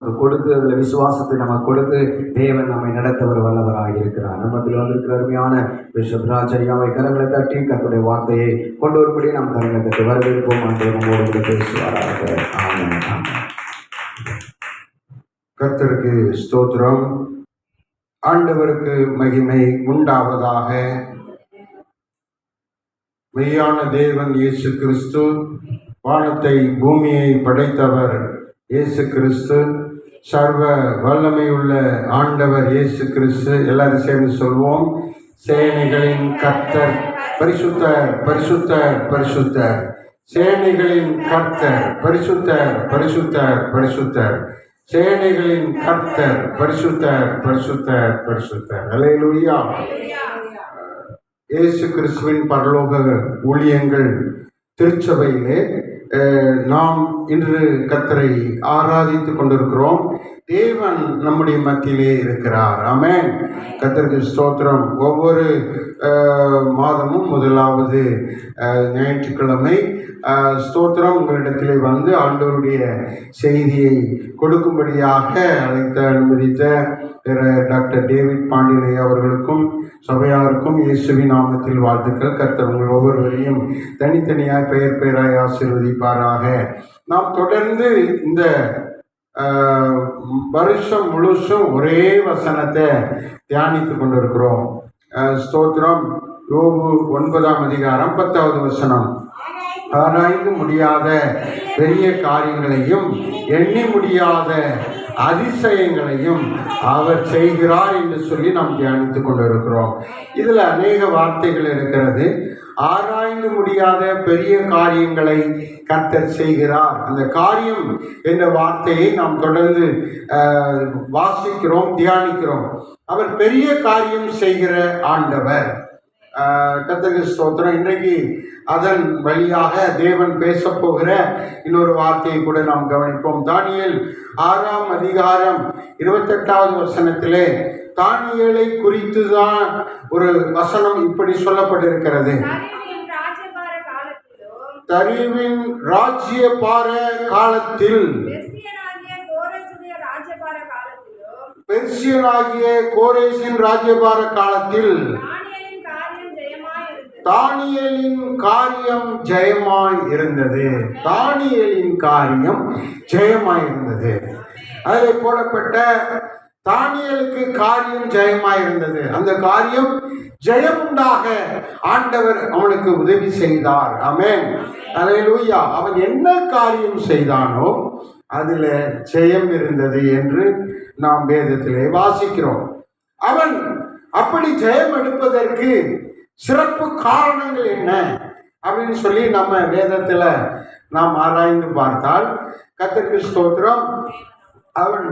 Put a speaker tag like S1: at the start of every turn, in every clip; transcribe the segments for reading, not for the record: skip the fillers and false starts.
S1: கொடுத்து அதில் விசுவாசத்தை நம்ம கொடுத்து தேவன் நம்மை நடத்தவர் வல்லவராக இருக்கிறார். நம்மத்தில் வந்திருக்கிற அருமையான பிஷப் ராஜையாவை கரங்களை தட்டி கர்த்தருடைய வார்த்தையை கொண்டு வரும்படி நாம் கரங்களை தட்டி வரவேற்போம். நம்மோடு பேசுவாராக. ஆமென்.
S2: கர்த்தருக்கு ஸ்தோத்திரம். ஆண்டவருக்கு மகிமை உண்டாவதாக. மெய்யான தேவன் இயேசு கிறிஸ்து, வானத்தை பூமியை படைத்தவர் இயேசு கிறிஸ்து, சர்வ வல்லமையுள்ள ஆண்டவர் இயேசு கிறிஸ்து. எல்லாரும் சேர்ந்து சொல்வோம், சேனைகளின் கர்த்தர் பரிசுத்தர், பரிசுத்தர், பரிசுத்தர். சேனைகளின் கர்த்தர் பரிசுத்தர், பரிசுத்தர், பரிசுத்தர். சேனைகளின் கர்த்தர் பரிசுத்தர், பரிசுத்தர், பரிசுத்தர். அல்லேலூயா. இயேசு கிறிஸ்துவின் பரலோக ஊழியங்கள் திருச்சபையிலே நாம் இன்று கர்த்தரை ஆராதித்துக் கொண்டிருக்கிறோம். தேவன் நம்முடைய மத்தியிலே இருக்கிறார். ஆமென். கர்த்தருக்கு ஸ்தோத்திரம். ஒவ்வொரு மாதமும் முதலாவது ஞாயிற்றுக்கிழமை ஸ்தோத்திரம் உங்களிடத்திலே வந்து ஆண்டவருடைய செய்தியை கொடுக்கும்படியாக அனுமதித்த டாக்டர் டேவிட் பாண்டியனை அவர்களுக்கும் சபையாருக்கும் இயேசுவின் நாமத்தில் வாழ்த்துக்கள். கர்த்தர் உங்கள் ஒவ்வொருவரையும் தனித்தனியாய் பெயர் பெயராய் ஆசீர்வதிப்பாராக. நாம் தொடர்ந்து இந்த வருஷம் முழுசும் ஒரே வசனத்தை தியானித்து கொண்டிருக்கிறோம். ஸ்தோத்திரம். யோபு 9ஆம் அதிகாரம் 10வது வசனம். ஆராய்ந்து முடியாத பெரிய காரியங்களையும் எண்ணி முடியாத அதிசயங்களையும் அவர் செய்கிறார் என்று சொல்லி நாம் தியானித்துக் கொண்டிருக்கிறோம். இதில் அநேக வார்த்தைகள் இருக்கிறது. ஆராய்ந்து முடியாத பெரிய காரியங்களை கர்த்தர் செய்கிறார். அந்த காரியம் என்ற வார்த்தையை நாம் தொடர்ந்து வாசிக்கிறோம், தியானிக்கிறோம். அவர் பெரிய காரியம் செய்கிற ஆண்டவர். கர்த்தருக்கு ஸ்தோத்திரம். இன்றைக்கு அதன் வழியாக தேவன் பேசப் போகிற இன்னொரு வார்த்தையை கூட நாம் கவனிப்போம். தானியேல் 6ஆம் அதிகாரம் 28வது வசனத்திலே தானியேலை குறித்து தான் ஒரு வசனம் இப்படி சொல்லப்பட்டிருக்கிறது. தரிவின் ராஜ்யபார காலத்தில், பெர்சியனாகிய கோரேசின் ராஜ்யபார காலத்தில் தானியேலின் காரியம் ஜெயமாய் இருந்தது. தானியேலின் காரியம் ஜெயமாய் இருந்தது. அதில் போடப்பட்ட தானியேலுக்கு காரியம் ஜெயமாய் இருந்தது. அந்த காரியம் ஜெயமுண்டாக ஆண்டவர் அவனுக்கு உதவி செய்தார். ஆமென். அல்லேலூயா. அவன் என்ன காரியம் செய்தானோ அதில் ஜெயம் இருந்தது என்று நாம் வேதத்திலே வாசிக்கிறோம். அவன் அப்படி ஜெயம் எடுப்பதற்கு சிறப்பு காரணங்கள் என்ன அப்படின்னு சொல்லி நம்ம வேதத்தில் நாம் ஆராய்ந்து பார்த்தால், கர்த்தருக்கு ஸ்தோத்திரம், அவன்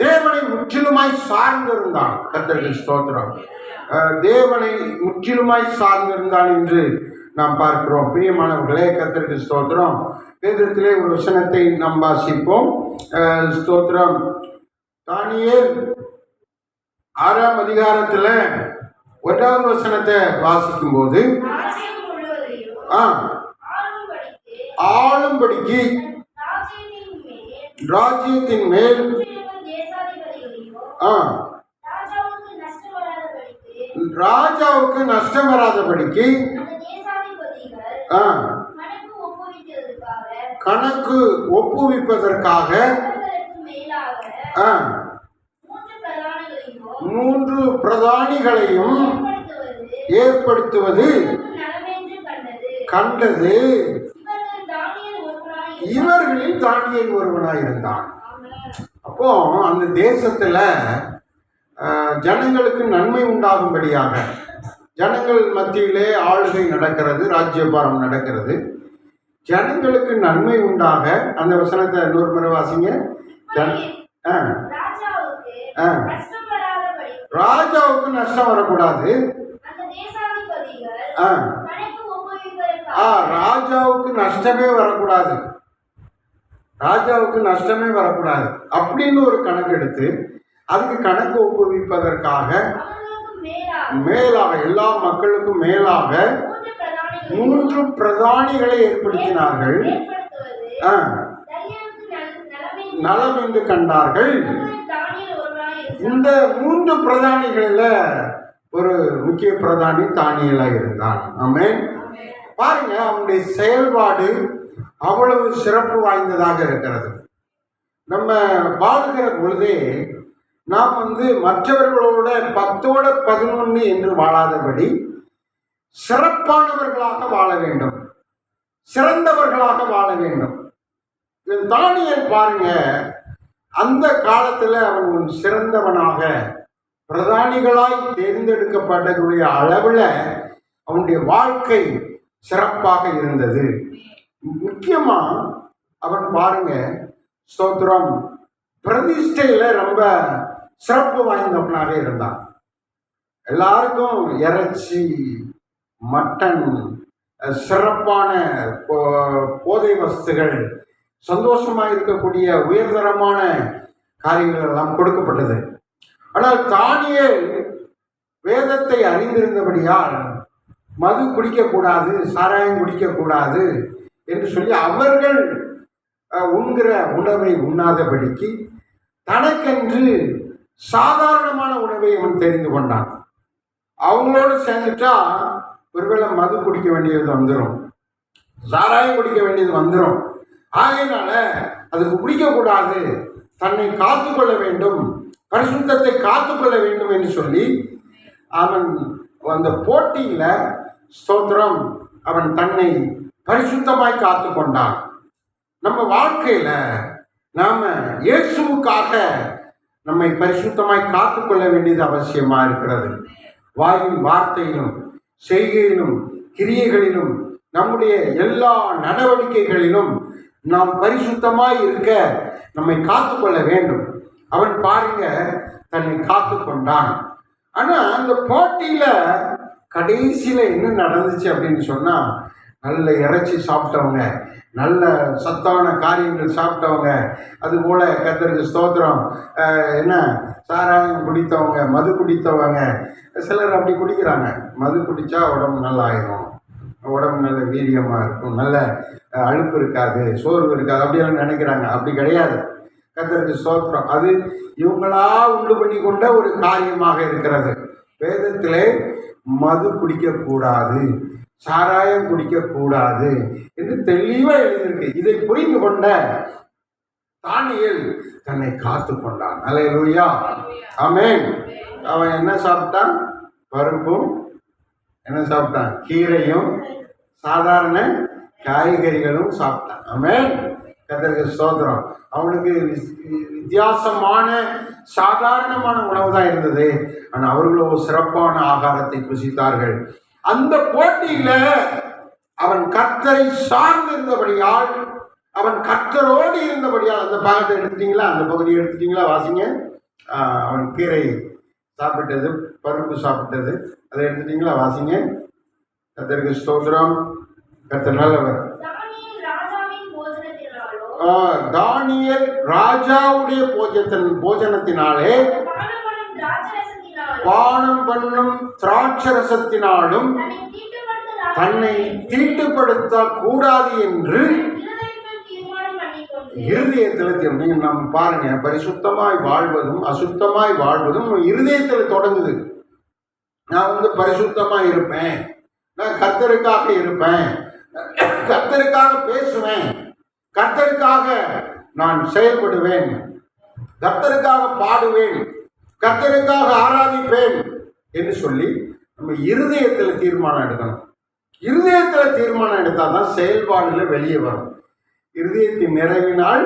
S2: தேவனை முற்றிலுமாய் சார்ந்திருந்தான். கர்த்தருக்கு ஸ்தோத்திரம். தேவனை முற்றிலுமாய் சார்ந்திருந்தான் என்று நாம் பார்க்கிறோம். பிரியமானவர்களே, கர்த்தருக்கு ஸ்தோத்திரம். வேதத்திலே ஒரு வசனத்தை நாம் வாசிப்போம். ஸ்தோத்திரம். தானியேல் 6ஆம் அதிகாரத்தில் 1வது வசனத்தை வாசிக்கும் போது, ஆளும்படிக்கு ராஜ்யத்தின் மேல் ராஜாவுக்கு நஷ்டம் வராதபடிக்கு கணக்கு ஒப்புவிப்பதற்காக 3 பிரதானிகளையும் ஏற்படுத்துவது கண்டது. இவர்களில் தானியேல் ஒருவனாயிருந்தான். அப்போ அந்த தேசத்துல ஜனங்களுக்கு நன்மை உண்டாகும்படியாக ஜனங்கள் மத்தியிலே ஆளுகை நடக்கிறது, ராஜ்யபாரம் நடக்கிறது. ஜனங்களுக்கு நன்மை உண்டாக, அந்த வசனத்தை இன்னொரு முறை வாசிங்க. ராஜாவுக்கு நஷ்டம் வரக்கூடாது. ராஜாவுக்கு நஷ்டமே வரக்கூடாது. ராஜாவுக்கு நஷ்டமே வரக்கூடாது அப்படின்னு ஒரு கணக்கு எடுத்து அதுக்கு கணக்கு ஒப்புவிப்பதற்காக மேலாக, எல்லா மக்களுக்கும் மேலாக 3 பிரதானிகளை ஏற்படுத்தினார்கள். நலம் என்று கண்டார்கள்.
S3: தானியேல் ஒருவனாய் இருந்தான்.
S2: இந்த 3 பிரதானிகளில் ஒரு முக்கிய பிரதானி தானியேலாக இருந்தான். ஆமென். பாருங்க, அவனுடைய செயல்பாடு அவ்வளவு சிறப்பு வாய்ந்ததாக இருக்கிறது. நம்ம வாழ்கிற பொழுதே நாம் மற்றவர்களோட 10ஓட 11 என்று வாழாதபடி சிறப்பானவர்களாக வாழ வேண்டும், சிறந்தவர்களாக வாழ வேண்டும். தானியேல் பாருங்க, அந்த காலத்துல அவன் ஒரு சிறந்தவனாக பிரதானிகளாய் தேர்ந்தெடுக்கப்படக்கூடிய அளவில் அவனுடைய வாழ்க்கை சிறப்பாக இருந்தது. முக்கியமா அவன் பாருங்க, ஸ்தோத்திரம், பிரதிஷ்டையில ரொம்ப சிறப்பு வாய்ந்தவனாக இருந்தான். எல்லாருக்கும் இறைச்சி, மட்டன், சிறப்பான போதை வஸ்துகள், சந்தோஷமா இருக்கக்கூடிய உயர்தரமான காரியங்கள் எல்லாம் கொடுக்கப்பட்டது. ஆனால் தானியேல் வேதத்தை அறிந்திருந்தபடியால் மது குடிக்கக்கூடாது, சாராயம் குடிக்கக்கூடாது என்று சொல்லி அவர்கள் உண்கிற உணவை உண்ணாதபடிக்கு தனக்கென்று சாதாரணமான உணவை அவன் தெரிந்து கொண்டான். அவங்களோடு சேர்ந்துட்டா ஒருவேளை மது குடிக்க வேண்டியது வந்துடும், சாராயம் குடிக்க வேண்டியது வந்துடும். ஆகையினால அதுக்கு குடிக்கக்கூடாது, தன்னை காத்துக்கொள்ள வேண்டும், பரிசுத்தத்தை காத்துக்கொள்ள வேண்டும் என்று சொல்லி அவன் அந்த போட்டியில ஸ்தோத்திரம் அவன் தன்னை பரிசுத்தமாய் காத்து கொண்டான். நம்ம வாழ்க்கையில நாம இயேசுவுக்காக நம்மை பரிசுத்தமாய் காத்துக்கொள்ள வேண்டியது அவசியமா இருக்கிறது. வாயின் வார்த்தையிலும் செய்கையிலும் கிரியைகளிலும் நம்முடைய எல்லா நடவடிக்கைகளிலும் நாம் பரிசுத்தமாய் இருக்க நம்மை காத்துக்கொள்ள வேண்டும். அவன் பாருங்க, தன்னை காத்து கொண்டான். ஆனா அந்த போட்டியில கடைசியில என்ன நடந்துச்சு அப்படின்னு சொன்னா, நல்ல இறைச்சி சாப்பிட்டவங்க, நல்ல சத்தான காரியங்கள் சாப்பிட்டவங்க, அதுபோல கர்த்தருக்கு ஸ்தோத்திரம், என்ன சாராயம் குடித்தவங்க, மது குடித்தவங்க, சிலர் அப்படி குடிக்கிறாங்க. மது குடித்தா உடம்பு நல்லா ஆயிரும், உடம்பு நல்ல வீரியமாக இருக்கும், நல்ல அழுப்பு இருக்காது, சோர்வு இருக்காது, அப்படியெல்லாம் நினைக்கிறாங்க. அப்படி கிடையாது. கர்த்தருக்கு ஸ்தோத்திரம். அது இவங்களா உண்டு பண்ணி கொண்ட ஒரு காரியமாக இருக்கிறது. வேதத்திலே மது குடிக்கக்கூடாது, சாராயம் குடிக்கக்கூடாது என்று தெளிவாக எழுதியிருக்கு. இதை புரிந்து கொண்ட தானியேல் தன்னை காத்து கொண்டான். அல்லேலூயா, ஆமென். அவன் என்ன சாப்பிட்டான்? பருப்பும் என்ன சாப்பிட்டான்? கீரையும் சாதாரண காய்கறிகளும் சாப்பிட்டான். ஆமென். கர்த்தருக்கு ஸ்தோத்திரம். அவனுக்கு வித்தியாசமான சாதாரணமான உணவு தான் இருந்தது. ஆனால் அவர்களோ சிறப்பான ஆகாரத்தை புசித்தார்கள். அந்த போட்டியில அவன் கர்த்தரை சார்ந்திருந்தபடியால், அவன் கர்த்தரோடு இருந்தபடியால், அந்த பாகத்தை எடுத்துட்டீங்களா? அந்த பகுதியை எடுத்துட்டீங்களா? வாசிங்க. அவன் கீரை சாப்பிட்டது, பருப்பு சாப்பிட்டது, அதை எடுத்துட்டீங்களா? வாசிங்க. கர்த்தருக்கு ஸ்தோத்திரம். கர்த்தர் நல்லவர். தானியேல் ராஜாவுடைய போஜனத்தினாலே, பானம் பண்ணும் திராட்சரசத்தினாலும் தன்னை தீட்டுப்படுத்த கூடாது என்று இருதயத்தில் நீங்க நம்ம பாருங்க, பரிசுத்தமாய் வாழ்வதும் அசுத்தமாய் வாழ்வதும் இருதயத்தில் தொடங்குது. நான் பரிசுத்தமாய் இருப்பேன், நான் கர்த்தருக்காக இருப்பேன், கர்த்தருக்காக பேசுவேன், கர்த்தருக்காக நான் செயல்படுவேன், கர்த்தருக்காக பாடுவேன், கர்த்தருக்காக ஆராதிப்பேன் என்று சொல்லி நம்ம இருதயத்தில் தீர்மானம் எடுக்கணும். இருதயத்தில் தீர்மானம் எடுத்தால் தான் செயல்பாடுல வெளியே வரும். இருதயத்தின் நிறைவினால்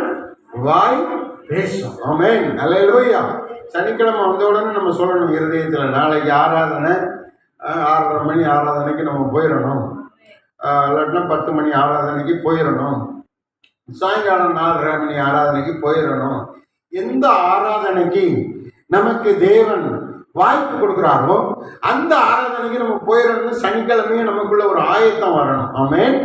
S2: வாய் பேசும். ஆமென். அல்லேலூயா. சனிக்கிழமை வந்த உடனே நம்ம சொல்லணும் இருதயத்தில், நாளைக்கு ஆராதனை 6:30 மணி ஆராதனைக்கு நம்ம போயிடணும், இல்லாட்டினா 10 மணி ஆராதனைக்கு போயிடணும், சாயங்காலம் 4:30 மணி ஆராதனைக்கு போயிடணும். எந்த ஆராதனைக்கு நமக்கு தேவன் வாய்ப்பு கொடுக்குறாரோ அந்த ஆராதனைக்கு நம்ம போயிடணும். சனிக்கிழமையும் நமக்குள்ள ஒரு ஆயத்தம் வரணும். ஆமென்.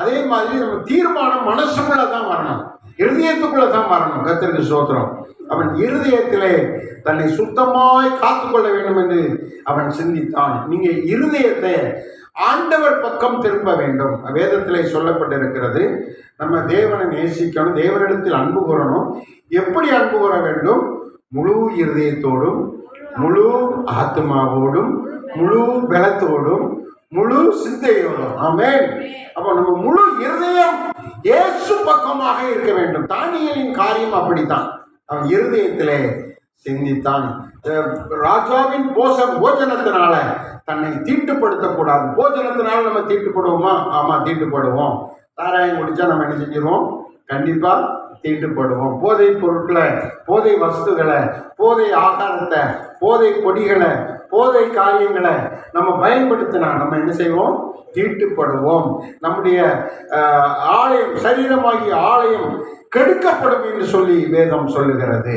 S2: அதே மாதிரி நம்ம தீர்மானம் மனசுக்குள்ள தான் வரணும், இருதயத்துக்குள்ள தான் வரணும். கர்த்தருக்கு ஸ்தோத்திரம். அவன் இருதயத்திலே தன்னை சுத்தமாய் காத்துக்கொள்ள வேண்டும் என்று அவன் சிந்தித்தான். நீங்க இருதயத்தை ஆண்டவர் பக்கம் திரும்ப வேண்டும். வேதத்திலே சொல்லப்பட்டிருக்கிறது, நம்ம தேவனை நேசிக்கணும், தேவனிடத்தில் அன்பு கூறணும். எப்படி அன்பு கூற வேண்டும்? முழு இருதயத்தோடும், முழு ஆத்மாவோடும், முழு பலத்தோடும், முழு சிந்தையோடும். ஆமென். அப்போ நம்ம முழு இருதயம் இயேசு பக்கமாக இருக்க வேண்டும். தானியேலின் காரியம் அப்படித்தான். அவன் இருதயத்திலே சிந்தித்தான். ராஜாவின் போஜனத்தினால தன்னை தீட்டுப்படுத்தக்கூடாது. போஜனத்தினால நம்ம தீட்டுப்படுவோமா? ஆமா, தீட்டுப்படுவோம். சாராயம் குடிச்சா நம்ம என்ன செஞ்சிருவோம்? கண்டிப்பா தீட்டுப்படுவோம். போதை பொருட்களை, போதை வஸ்துகளை, போதை ஆகாரத்தை, போதை பொடிகளை, போதை காரியங்களை நம்ம பயன்படுத்தினா நம்ம என்ன செய்வோம்? தீட்டுப்படுவோம். நம்முடைய ஆலயம், சரீரமாகிய ஆலயம் கெடுக்கப்படும் என்று சொல்லி வேதம் சொல்லுகிறது.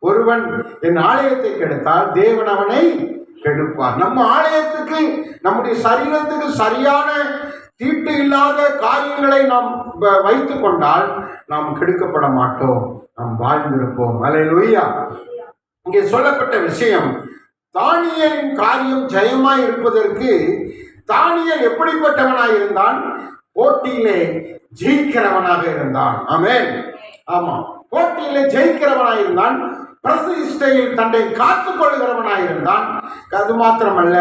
S2: ஒருவன் என் ஆலயத்தை கெடுத்தால் தேவன் அவனை கெடுப்பார். நம்ம ஆலயத்துக்கு, நம்முடைய சரீரத்துக்கு சரியான தீட்டு இல்லாத காரியங்களை நாம் வைத்து கொண்டால் நாம் கெடுக்கப்பட மாட்டோம், நாம் வாழ்ந்திருப்போம். அல்லேலூயா. இங்கே சொல்லப்பட்ட விஷயம், தானியேலின் காரியம் ஜெயமாய் இருப்பதற்கு தானியேல் எப்படிப்பட்டவனாய் இருந்தான்? போட்டியிலே ஜெயிக்கிறவனாக இருந்தான். ஆமென். ஆமா, போட்டியிலே ஜெயிக்கிறவனாய் இருந்தான். பிரதிஷ்டையில் தன்னை காத்துக் கொள்கிறவனாயிருந்தான். அது மாத்திரமல்ல,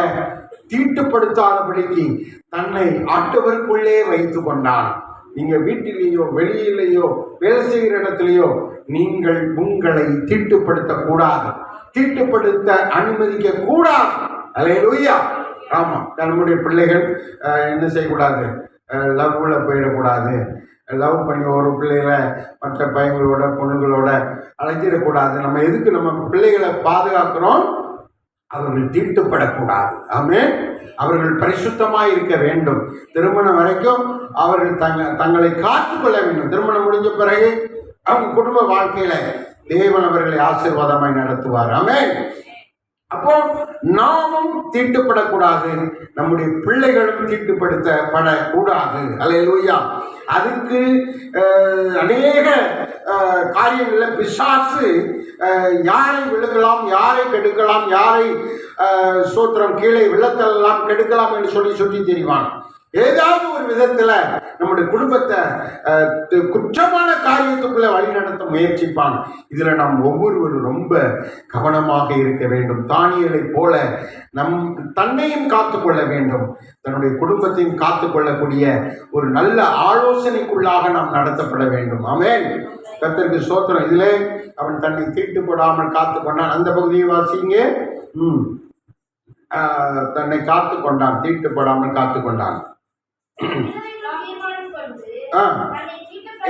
S2: தீட்டுப்படுத்தாதபடிக்கு தன்னை ஆண்டவருக்குள்ளே வைத்து கொண்டான். நீங்க வீட்டிலேயோ வெளியிலேயோ வேலை செய்கிற இடத்திலேயோ நீங்கள் உங்களை தீட்டுப்படுத்தக்கூடாது, தீட்டுப்படுத்த அனுமதிக்க கூடாது. அல்லேலூயா. ஆமா, நம்முடைய பிள்ளைகள் என்ன செய்யக்கூடாது? லவ்ல போயிடக்கூடாது. லவ் பண்ணி ஒரு பிள்ளைகளை மற்ற பையங்களோட பொண்ணுங்களோட அழைச்சிடக்கூடாது. நம்ம எதுக்கு நம்ம பிள்ளைகளை பாதுகாக்கிறோம்? அவர்கள் தீட்டுப்படக்கூடாது. ஆமென். அவர்கள் பரிசுத்தமாய் இருக்க வேண்டும். திருமணம் வரைக்கும் அவர்கள் தங்களை காத்துக்கொள்ள வேண்டும். திருமணம் முடிஞ்ச பிறகு அவங்க குடும்ப வாழ்க்கையில தேவன் அவர்களை ஆசீர்வாதமாய் நடத்துவார். ஆமென். அப்போ நாமும் தீட்டுப்படக்கூடாது, நம்முடைய பிள்ளைகளும் தீட்டுப்படுத்தப்படக்கூடாது. அல்லேலூயா. அதுக்கு அநேக காரியங்களில் பிசாசு யாரை விழுகலாம், யாரை கெடுக்கலாம், யாரை சோத்திரம் கீழே விழத்தெல்லாம் கெடுக்கலாம் என்று சொல்லி சொல்லி தெரிவான். ஏதாவது ஒரு விதத்துல நம்முடைய குடும்பத்தை குற்றமான காரியத்துக்குள்ள வழி நடத்த முயற்சிப்பான். இதுல நாம் ஒவ்வொருவரும் ரொம்ப கவனமாக இருக்க வேண்டும். தானியேலை போல தன்னையும் காத்துக்கொள்ள வேண்டும், தன்னுடைய குடும்பத்தையும் காத்துக்கொள்ளக்கூடிய ஒரு நல்ல ஆலோசனைக்குள்ளாக நாம் நடத்தப்பட வேண்டும். ஆமென். கர்த்தருக்கு ஸ்தோத்திரம். இதிலே அவன் தன்னை தீட்டுப்படாமல் காத்துக்கொண்டான். அந்த பகுதியை வாசிங்க. தன்னை காத்துக்கொண்டான், தீட்டுப்படாமல் காத்துக்கொண்டான்.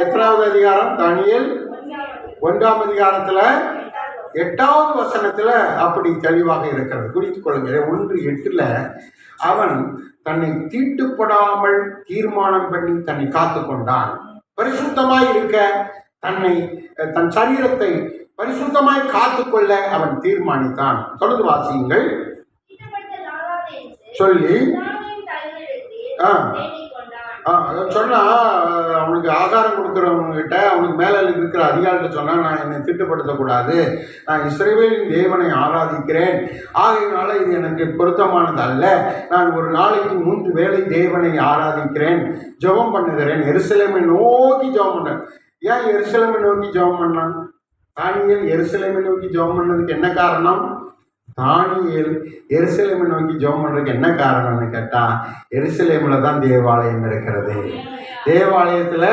S2: எத்தனாவது அதிகாரம்? தானியேல் 1ஆம் அதிகாரத்துல 8வது வசனத்துல அப்படி தெளிவாக இருக்கிறது. குறித்துக் கொள்ளுங்க. 1:8 அவன் தன்னை தீட்டுப்படாமல் தீர்மானம் பண்ணி தன்னை காத்துக்கொண்டான். பரிசுத்தமாய் இருக்க, தன் சரீரத்தை பரிசுத்தமாய் காத்துக்கொள்ள அவன் தீர்மானித்தான். தொடர்ந்து வாசியுங்கள். சொல்லி சொன்னா, அவனுக்கு ஆகாரம் கொடுக்குறவங்க கிட்ட, அவனுக்கு மேல இருக்கிற அதிகாரிகிட்ட சொன்னா, நான் என்னை திட்டுப்படுத்தக்கூடாது, நான் இஸ்ரவேலின் தேவனை ஆராதிக்கிறேன், ஆகையினால இது எனக்கு பொருத்தமானது அல்ல, நான் ஒரு நாளைக்கு 3 வேளை தேவனை ஆராதிக்கிறேன், ஜெபம் பண்ணுகிறேன், எருசலேமை நோக்கி ஜெபம் பண்ணேன். ஏன் எருசலேமை நோக்கி ஜெபம் பண்ணான்? தானியேல் எருசலேமை நோக்கி ஜெபம் பண்ணதுக்கு என்ன காரணம்? தானியேல் எருசலேமை நோக்கி ஜெபம் பண்றதுக்கு என்ன காரணம்னு கேட்டா, எருசலேம்ல தான் தேவாலயம் இருக்கிறது, தேவாலயத்துல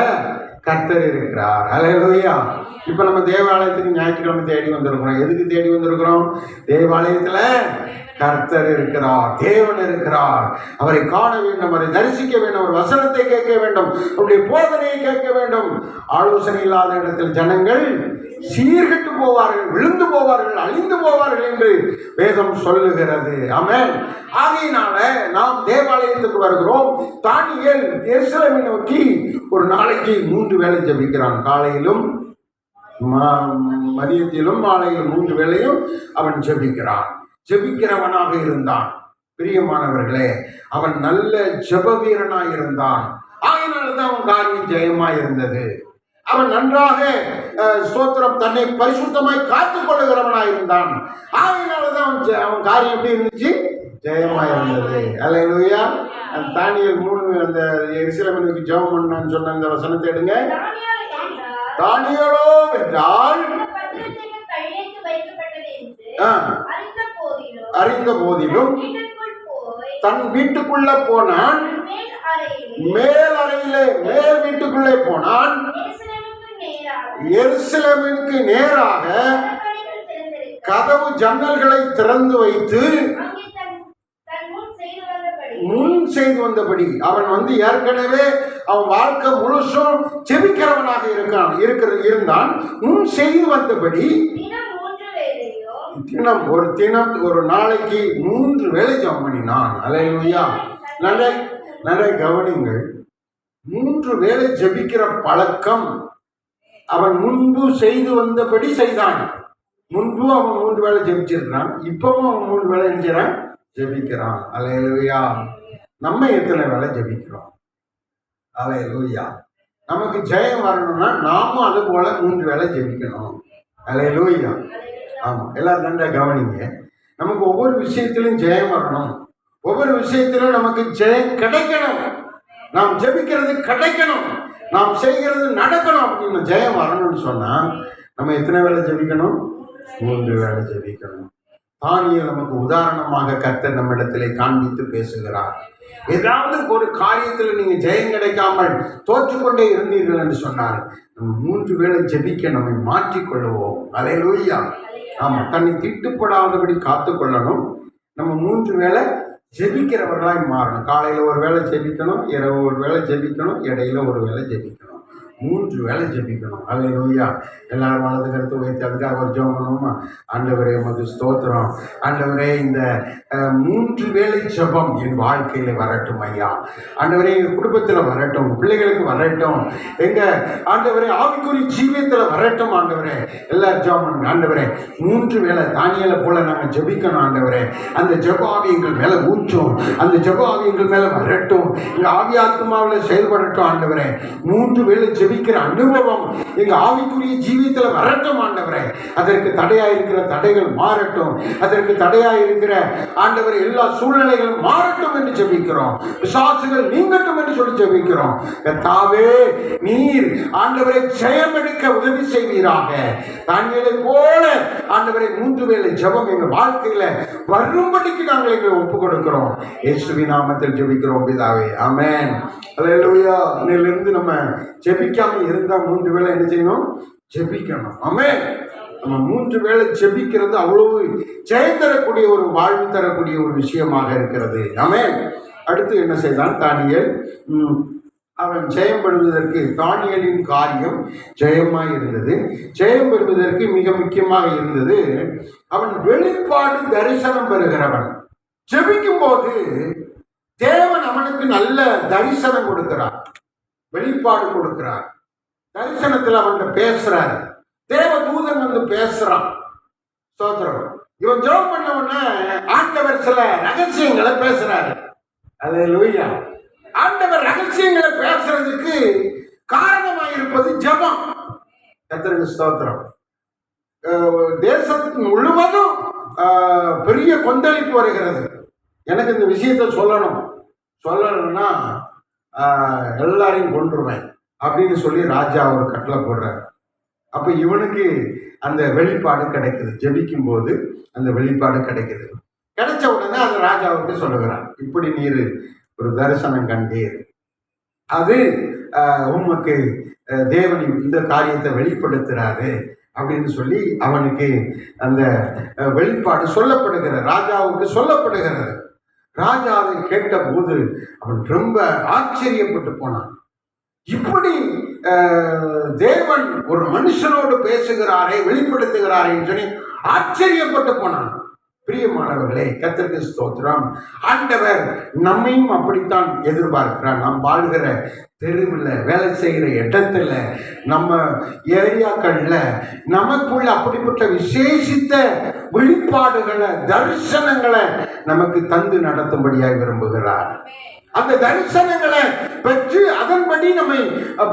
S2: கர்த்தர் இருக்கிறார். அல்லேலூயா. இப்ப நம்ம தேவாலயத்துக்கு ஞாயிற்றுக்கிழமை தேடி வந்திருக்கிறோம். எதுக்கு தேடி வந்திருக்கிறோம்? தேவாலயத்துல கர்த்தர் இருக்கிறார், தேவன் இருக்கிறார், அவரை காண வேண்டும், அவரை தரிசிக்க வேண்டும், அவர் வசனத்தை கேட்க வேண்டும், அவருடைய போதனையை கேட்க வேண்டும். ஆலோசனை இல்லாத இடத்தில் ஜனங்கள் சீர்கெட்டு போவார்கள், விழுந்து போவார்கள், அழிந்து போவார்கள் என்று வேதம் சொல்லுகிறது. ஆமென். ஆகையினால நாம் தேவாலயத்துக்கு வருகிறோம். தானியேல் எருசலேமை நோக்கி ஒரு நாளைக்கு 3 வேளை ஜெபிக்கிறான். காலையிலும் மதியத்திலும் மாலையிலும் 3 வேளையும் அவன் ஜெபிக்கிறான். ஜெபிக்கிறவனாக இருந்தான். பிரியமானவர்களே, அவன் நல்ல ஜெப வீரனாய் இருந்தான். ஆகையினால்தான் அவன் காரியம் ஜெயமாய் இருந்தது. அவன் நன்றாக ஸ்தோத்திரம் தன்னை பரிசுத்தமாய் காத்துக் கொள்ளுகிறவனாய் இருந்தான். ஆகையினால்தான் அவன் காரியம் எப்படி இருந்துச்சு? ஜெயமா இருந்தது. அல்லேலூயா. அந்த தானியேல் 3 அந்த எருசலேமுக்கு ஜெபம் பண்ணான்னு சொன்ன அந்த வசனத்தை எடுங்க.
S3: தானியேல் என்றால்
S2: தானியேலோ என்றால்
S3: இந்த பத்திரத்தில் கையெழுத்து வைக்கப்பட்டது என்று
S2: ஆ,
S3: அறிந்த போதிலும்
S2: அறிந்த போதிலும்
S3: வீட்டிற்குள் போய்
S2: தன் வீட்டுக்குள்ள போனான்.
S3: மேல் அறையிலே
S2: மேல் அறையிலே மேல் வீட்டுக்குள்ளே போனான்.
S3: எருசலேமுக்கு நேராக
S2: எருசலேமுக்கு நேராக
S3: கதவுகள் திறந்திருக்க
S2: கதவு ஜன்னல்களை திறந்து வைத்து
S3: அங்கே தன் முன் செய்து வந்தபடி
S2: முன் செய்து வந்தபடி அவன் ஏற்கனவே அவன் வாழ்க்கை முழுசும் ஜெபிக்கிறவனாக இருந்தான். முன் செய்து வந்தபடி
S3: தினம் 3 வேளையும்
S2: ஒரு நாளைக்கு 3 வேளை ஜெபம் பண்ணினான். அல்லேலூயா. நிறைய கவனிங்கள். 3 வேளை ஜெபிக்கிற பழக்கம் அவன் முன்பு செய்து வந்தபடி செய்தான். முன்பு அவன் 3 வேளை ஜெபிச்சிருக்கிறான். இப்பவும் அவன் 3 வேளை எஞ்சிறான் ஜெபிக்கிறான். அல்லேலூயா. நம்ம எத்தனை வேளை ஜெபிக்கிறோம்? அல்லேலூயா. நமக்கு ஜெயம் வரணும்னா நாமும் அது போல 3 வேளை ஜெபிக்கணும். அல்லேலூயா. ஆமா, எல்லாரும் நன்றா கவனிங்க. நமக்கு ஒவ்வொரு விஷயத்திலும் ஜெயம் வரணும். ஒவ்வொரு விஷயத்திலும் நமக்கு ஜெயம் கிடைக்கணும். நாம் ஜெபிக்கிறது கிடைக்கணும். நாம் செய்கிறது நடக்கணும். அப்படின்னு ஜெயம் வரணும்னு சொன்னா நம்ம எத்தனை வேளை ஜெபிக்கணும்? 3 வேளை ஜெபிக்கணும். தானியேல் நமக்கு உதாரணமாக கர்த்தர் நம்மிடத்திலே காண்பித்து பேசுகிறார். ஏதாவது ஒரு காரியத்தில் நீங்க ஜெயம் கிடைக்காமல் தோற்றுக்கொண்டே இருந்தீர்கள் என்று சொன்னால் நம்ம 3 வேளை ஜெபிக்க நம்மை மாற்றிக்கொள்ளுவோம். அல்லேலூயா. ஆமா, தன்னை திட்டுப்படாதபடி காத்து கொள்ளணும். நம்ம 3 வேளை ஜெபிக்கிறவர்களாய் மாறணும். காலையில் ஒரு வேளை ஜெபிக்கணும், இரவு ஒரு வேளை ஜெபிக்கணும், இடையில ஒரு வேளை ஜெபிக்கணும். 3 வேளை ஜெபிக்கணும். அல்லேலூயா. எல்லாரும் வலது கருத்து உயர்த்தி அதுக்காக ஒரு ஜெபம் பண்ணுவோமா? ஆண்டவரே உமக்கு ஸ்தோத்திரம். ஆண்டவரே இந்த 3 வேளை ஜெபம் என் வாழ்க்கையில வரட்டும் ஐயா. ஆண்டவரே எங்கள் குடும்பத்தில் வரட்டும், பிள்ளைகளுக்கு வரட்டும், எங்க ஆண்டவரே ஆவிக்குரிய ஜீவியத்தில் வரட்டும். ஆண்டவரே எல்லாரும் ஜெபம் பண்ணுங்க. ஆண்டவரே 3 வேளை தானியேலை போல நாங்கள் ஜெபிக்கணும். ஆண்டவரே அந்த ஜெப ஆவி எங்கள் மேலே ஊற்றும். அந்த ஜெப ஆவி எங்கள் மேலே வரட்டும். எங்கள் ஆவி ஆத்மாவில் செயல்படட்டும். ஆண்டவரே 3 வேளை ஜெபிக்கிற அனுபவம் எங்க ஆவிக்குரிய ஜீவியத்தில் வரட்டும். ஆண்டவரே அதற்கு தடையா இருக்கிற தடைகள் மாறட்டும். அதற்கு தடையா இருக்கிற ஆண்டவரே எல்லா சூழ்நிலைகளும் மாறட்டும் என்று ஜெபிக்கிறோம். பிசாசுகள் நீங்கட்டும் என்று சொல்லி ஜெபிக்கிறோம். கர்த்தாவே நீர் ஆண்டவரை ஜெயம் எடுக்க உதவி செய்வீராக. தானியேலை போல ஆண்டவரை 3 வேளை ஜெபம் எங்க வாழ்க்கையில வரும்படிக்கு நாங்கள் எங்களை ஒப்பு கொடுக்கிறோம். இயேசுவின் நாமத்தில் ஜெபிக்கிறோம் பிதாவே. ஆமென். அல்லேலூயா. இன்னிலிருந்து நம்ம ஜெபிக்காம இருந்தா 3 வேளை என்ன செய்யணும்? ஜெபிக்கணும். ஆமென். நம்ம 3 வேளை ஜெபிக்கிறது அவ்வளவு ஜெயம் தரக்கூடிய ஒரு வாழ்வு தரக்கூடிய ஒரு விஷயமாக இருக்கிறது. ஆமென். அடுத்து என்ன செய்தான் தானியேல்? அவன் ஜெயம் பெறுவதற்கு தானியேலின் காரியம் ஜெயமாய் இருந்தது. ஜெயம் பெறுவதற்கு மிக முக்கியமாக இருந்தது அவன் வெளிப்பாடு தரிசனம் பெறுகிறவன். ஜெபிக்கும் போது தேவன் அவனுக்கு நல்ல தரிசனம் கொடுக்கிறார், வெளிப்பாடு கொடுக்கிறார். தரிசனத்தில் அவன்கிட்ட பேசுறாரு. தேவ தூதன் பேசுறான். ஸ்தோத்திரம். இவன் ஜெபம் பண்ண உடனே ஆண்டவர் சில ரகசியங்களை பேசுறாரு. அல்லேலூயா. ஆண்டவர் ரகசியங்களை பேசுறதுக்கு காரணமாயிருப்பது ஜெபம். கர்த்தருக்கு ஸ்தோத்திரம். தேசத்துக்கு முழுவதும் பெரிய கொந்தளிப்பு வருகிறது. எனக்கு இந்த விஷயத்தை சொல்லணும்னா எல்லாரையும் கொன்றுவேன் அப்படின்னு சொல்லி ராஜா ஒரு கட்டளை போடுறார். அப்போ இவனுக்கு அந்த வெளிப்பாடு கிடைக்குது. ஜெபிக்கும் போது அந்த வெளிப்பாடு கிடைக்குது. கிடைச்ச உடனே அந்த ராஜாவுக்கு சொல்லுகிறான், இப்படி நீர் ஒரு தரிசனம் கண்டீர், அது உமக்கு தேவன் இந்த காரியத்தை வெளிப்படுத்துறாரு அப்படின்னு சொல்லி அவனுக்கு அந்த வெளிப்பாடு சொல்லப்படுகிறது. ராஜாவுக்கு சொல்லப்படுகிறது. ராஜா அதை கேட்ட போது அவன் ரொம்ப ஆச்சரியப்பட்டு போனான். இப்படி தேவன் ஒரு மனுஷனோடு பேசுகிறாரே, வெளிப்படுத்துகிறாரேன்னு சொல்லி ஆச்சரியப்பட்டு போனான். பிரியமானவர்களே, கர்த்தருக்கு ஸ்தோத்திரம். ஆண்டவர் நம்மையும் அப்படித்தான் எதிர்பார்க்கிறார். நாம் வாழ்கிற தெருவில், வேலை செய்கிற இடத்துல, நம்ம ஏரியாக்கள்ல நமக்குள்ள அப்படிப்பட்ட விசேஷித்த வெளிப்பாடுகளை, தரிசனங்களை நமக்கு தந்து நடத்தும்படியாக விரும்புகிறார். அந்த தரிசனங்களை பெற்று அதன்படி நம்மை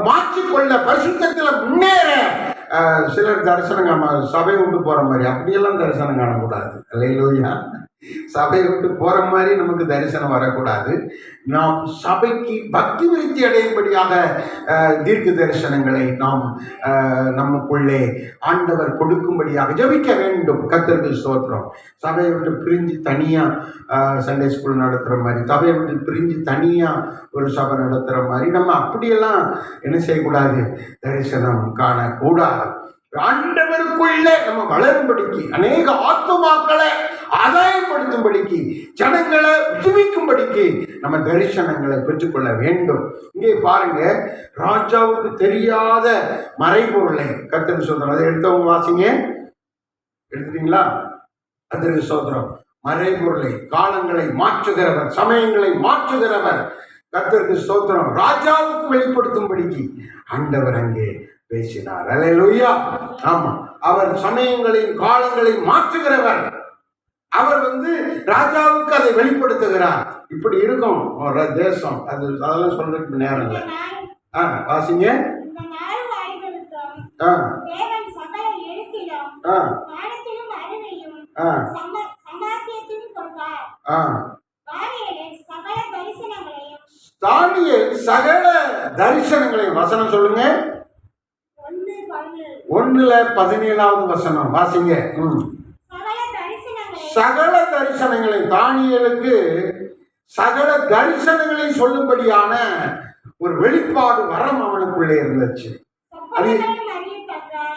S2: மாற்றிக்கொள்ள, பரிசுத்தத்தில் முன்னேற சிலர் தரிசனம் சபை விட்டு போற மாதிரி அப்படியெல்லாம் தரிசனம் காணக்கூடாது. அல்லேலூயா. சபையை விட்டு போற மாதிரி நமக்கு தரிசனம் வரக்கூடாது. நாம் சபைக்கு பக்தி விருத்தி அடையும்படியாக தீர்க்க தரிசனங்களை நாம் நமக்குள்ளே ஆண்டவர் கொடுக்கும்படியாக ஜெபிக்க வேண்டும். கர்த்தருக்கு ஸ்தோத்திரம். சபையை விட்டு பிரிஞ்சு தனியாக சண்டே ஸ்கூல் நடத்துகிற மாதிரி, சபையை விட்டு பிரிஞ்சு தனியாக ஒரு சபை நடத்துகிற மாதிரி நம்ம அப்படியெல்லாம் என்ன செய்யக்கூடாது, தரிசனம் காணக்கூடாது. ஆண்டவருக்குள்ளே நம்ம வளரும்படிக்கு, அநேக ஆத்துமாக்களை ஆதாயப்படுத்தும்படிக்கு, ஜனங்களை உஜ்ஜீவிக்கும்படிக்கு நம்ம தரிசனங்களை பெற்றுக்கொள்ள வேண்டும். இங்கே பாருங்க, ராஜாவுக்கு தெரியாத மறைபொருளை கர்த்தர் சோதரம், அதை எடுத்தவங்க வாசிங்க. எடுத்துட்டீங்களா? கர்த்தருக்கு சோதரம். மறைபொருளை, காலங்களை மாற்றுகிறவர், சமயங்களை மாற்றுகிறவர். கர்த்தருக்கு ஸ்தோத்திரம். ராஜாவுக்கு வெளிப்படுத்தும்படிக்கு ஆண்டவர் அங்கே பேசினார். அல்லேலூயா. ஆமா, அவர் சமயங்களையும் காலங்களையும் மாற்றுகிறவர். அவர் ராஜாவுக்கு அதை வெளிப்படுத்துகிறார். இப்படி இருக்கும் ஒரு தேசம். அதெல்லாம் சொல்றதுக்கு நேரம் இல்லை. வாசிங்க. தானியேல் சகல தரிசனங்களையும், வசனம் சொல்லுங்க. 1:17 வசனம் வாசிங்க. சகல தரிசனங்களையும், தானியேலுக்கு சகல தரிசனங்களையும் சொல்லும்படியான ஒரு வெளிப்பாடு வரம் அவனுக்குள்ளே இருந்துச்சு. அது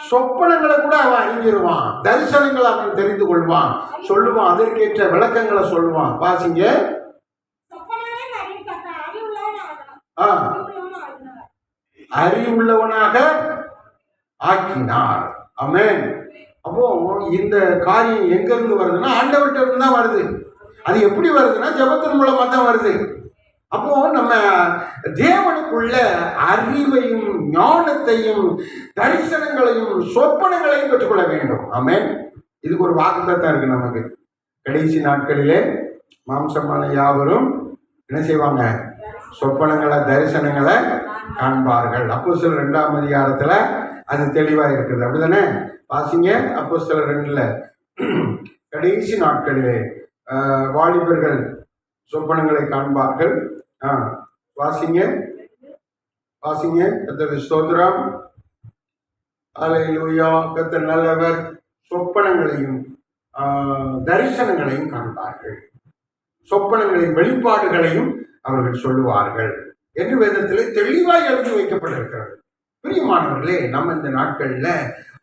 S2: சொப்பனங்களை கூட அவன் அறிஞ்சிருவான், தரிசனங்களை அவன் தெரிந்து கொள்வான், சொல்லுவான், அதற்கேற்ற விளக்கங்களை சொல்லுவான். வாசிங்க. அறிவுள்ளவனாக ஆக்கினார். ஆமென். அப்போ இந்த காரியம் எங்க இருந்து வருதுன்னா ஆண்டவர்கிட்ட இருந்து தான் வருது. அது எப்படி வருதுன்னா ஜெபத்தின் மூலமா தான் வருது. அப்போ நம்ம தேவனுக்குள்ள அறிவையும் ஞானத்தையும் தரிசனங்களையும் சொப்பனங்களையும் பெற்றுக்கொள்ள வேண்டும். ஆமென். இதுக்கு ஒரு வாக்குத்தத்தம் இருக்கு நமக்கு. கடைசி நாட்களிலே மாம்சமான யாவரும் என்ன செய்வாங்க? சொப்பனங்களை, தரிசனங்களை காண்பார்கள். அப்போஸ்தலர் 2ஆம் அதிகாரத்துல அது தெளிவா இருக்குது. அப்படிதானே? வாசிங்க. அப்போஸ்தலர் 2ல கடைசி நாட்களிலே வாலிபர்கள் சொப்பனங்களை காண்பார்கள். வாசிங்க, வாசிங்க. கர்த்தருக்கு ஸ்தோத்திரம். அல்லேலூயா. கர்த்தர் நல்லவர். சொப்பனங்களையும் தரிசனங்களையும் காண்பார்கள், சொப்பனங்களின் வெளிப்பாடுகளையும் அவர்கள் சொல்லுவார்கள் என்று வேதத்திலே தெளிவாய் எழுதி வைக்கப்பட்டிருக்கிறது. பிரியமானவர்களே, நம்ம இந்த நாட்கள்ல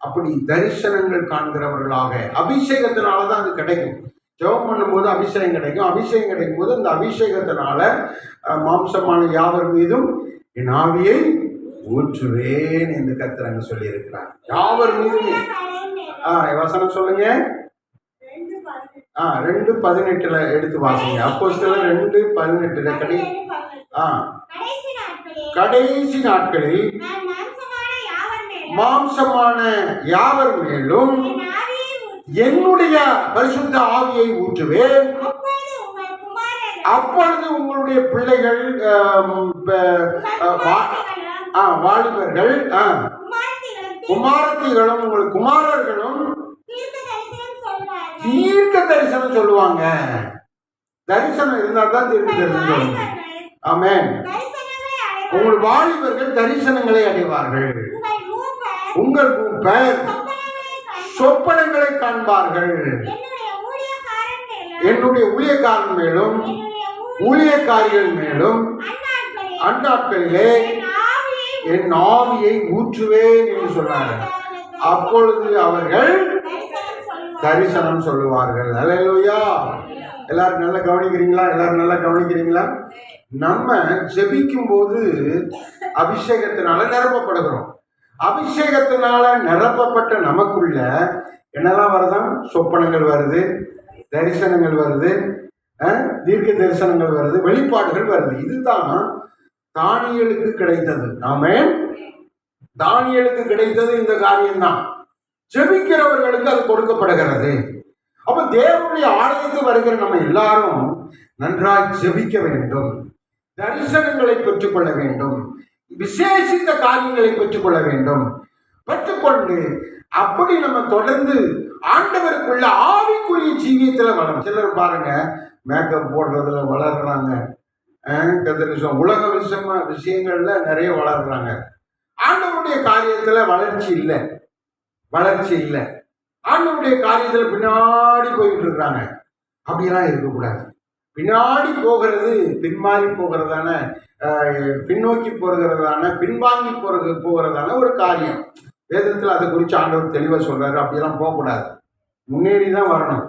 S2: அப்படி தரிசனங்கள் காண்கிறவர்களாக, அபிஷேகத்தினாலதான் அது கிடைக்கும். ஜெபம் பண்ணும்போது அபிஷேகம் கிடைக்கும். அபிஷேகம் கிடைக்கும் போது அந்த அபிஷேகத்தினால மாம்சமான யாவர் மீதும் என் ஆவியை ஊற்றுவேன் என்று கர்த்தர் சொல்லி இருக்கிறார். யாவர் மீதும். வசனம் சொல்லுங்க. 2:18 எடுத்து வாசிங்க. அப்போஸ்தலர் 2:18 கடைசி நாட்களில் மாம்சமான யாவர் மேலும் என்னுடைய பரிசுத்த ஆவியை ஊற்றுவேன். அப்பொழுது உங்களுடைய பிள்ளைகள், வாலிபர்கள், குமாரத்திகளும் உங்கள் குமாரர்களும் தீர்க்க தரிசனம் சொல்லுவாங்க. தரிசனம் இருந்தா தான் தீர்க்க தரிசனம் சொல்லுவாங்க. ஆமென். உங்கள் வாலிபர்கள் தரிசனங்களை அடைவார்கள். உங்கள் மூப்பர் சொப்பனங்களை காண்பார்கள். என்னுடைய ஊழியக்காரன் மேலும் ஊழியக்காரிகள் மேலும் அந்நாட்களிலே என் ஆவியை ஊற்றுவேன் என்று சொன்னார். அப்பொழுது அவர்கள் தரிசனம் சொல்லுவார்கள். அல்லேலூயா. எல்லாரும் நல்லா கவனிக்கிறீங்களா? எல்லாரும் நல்லா கவனிக்கிறீங்களா? நம்ம ஜெபிக்கும் போது அபிஷேகத்தினால நிரப்பப்படுகிறோம். அபிஷேகத்தினால நிரப்பப்பட்ட நமக்குள்ள என்னெல்லாம் வருதான்? சொப்பனங்கள் வருது, தரிசனங்கள் வருது, தீர்க்க தரிசனங்கள் வருது, வெளிப்பாடுகள் வருது. இதுதான் தானியேலுக்கு கிடைத்தது. ஆமென். தானியேலுக்கு கிடைத்தது இந்த காரியம்தான். ஜெபிக்கிறவர்களுக்கு அது கொடுக்கப்படுகிறது. அப்ப தேவனுடைய ஆலயத்துக்கு வருகிற நம்ம எல்லாரும் நன்றாய் ஜெபிக்க வேண்டும், தரிசனங்களை பெற்றுக்கொள்ள வேண்டும், விசேஷித்த காரியங்களை பெற்றுக்கொள்ள வேண்டும். பெற்றுக்கொண்டு அப்படி நம்ம தொடர்ந்து ஆண்டவருக்குள்ள ஆவிக்குரிய ஜீவியத்துல வளரும். சிலர் பாருங்க மேக்கப் போடுறதுல வளர்றாங்க, உலக விஷயங்கள்ல நிறைய வளர்றாங்க. ஆண்டவருடைய காரியத்துல வளர்ச்சி இல்லை. ஆண்டவருடைய காரியத்துல பின்னாடி போயிட்டு இருக்கிறாங்க. அப்படியெல்லாம் இருக்கக்கூடாது. பின்னாடி போகிறது பின்மாறி போகிறதான, பின்னோக்கி போகிறதான, பின்வாங்கி போகிறதான ஒரு காரியம். வேதத்தில் அதை குறித்து ஆண்டவர் தெளிவாக சொல்றாரு. அப்படியெல்லாம் போகக்கூடாது. முன்னேறி தான் வரணும்.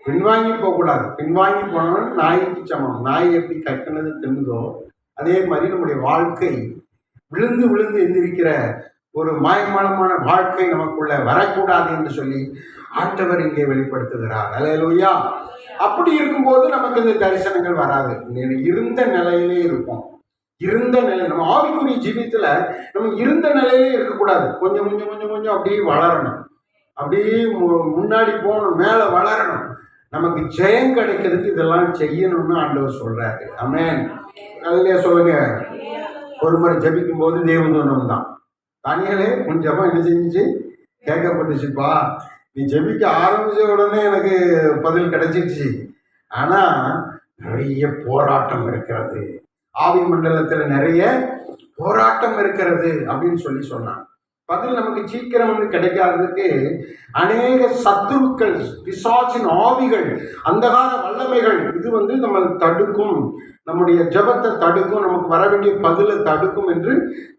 S2: பின்வாங்கி போகக்கூடாது. பின்வாங்கி போனவன் நாய்க்கு சமம். நாய் எப்படி கட்டினது தின்னுதோ அதே மாதிரி நம்முடைய வாழ்க்கை விழுந்து விழுந்து எந்திரிக்கிற ஒரு மாயமானமான வாழ்க்கை நமக்குள்ள வரக்கூடாது என்று சொல்லி ஆண்டவர் இங்கே வெளிப்படுத்துகிறார். அல்லேலூயா. அப்படி இருக்கும்போது நமக்கு இந்த தரிசனங்கள் வராது. இருந்த நிலையிலே இருப்போம். இருந்த நிலை, நம்ம ஆவிக்குரிய ஜீவியத்துல நம்ம இருந்த நிலையிலே இருக்கக்கூடாது. கொஞ்சம் கொஞ்சம் கொஞ்சம் கொஞ்சம் அப்படியே வளரணும். அப்படியே முன்னாடி போகணும், மேலே வளரணும். நமக்கு ஜெயம் கிடைக்கிறதுக்கு இதெல்லாம் செய்யணும்னு ஆண்டவர் சொல்றாரு. ஆமென். அதுலயே சொல்லுங்க. ஒரு முறை ஜபிக்கும் போது தேவதூதன் தான். தானியேலே உன் ஜபம் என்ன செஞ்சிச்சு? கேட்கப்பட்டுச்சுப்பா. நீ ஜெபிக்க ஆரம்பிச்ச உடனே எனக்கு பதில் கிடைச்சிடுச்சு. ஆனா நிறைய போராட்டம் இருக்கிறது, ஆவி மண்டலத்துல நிறைய போராட்டம் இருக்கிறது அப்படின்னு சொல்லி சொன்னான். பதில் நமக்கு சீக்கிரம் கிடைக்காததுக்கு அநேக சத்துருக்கள், பிசாசின் ஆவிகள், அந்தகார வல்லமைகள் இது நம்ம தடுக்கும், நம்முடைய ஜபத்தை தடுக்கும், நமக்கு வர வேண்டிய பதிலை தடுக்கும் என்று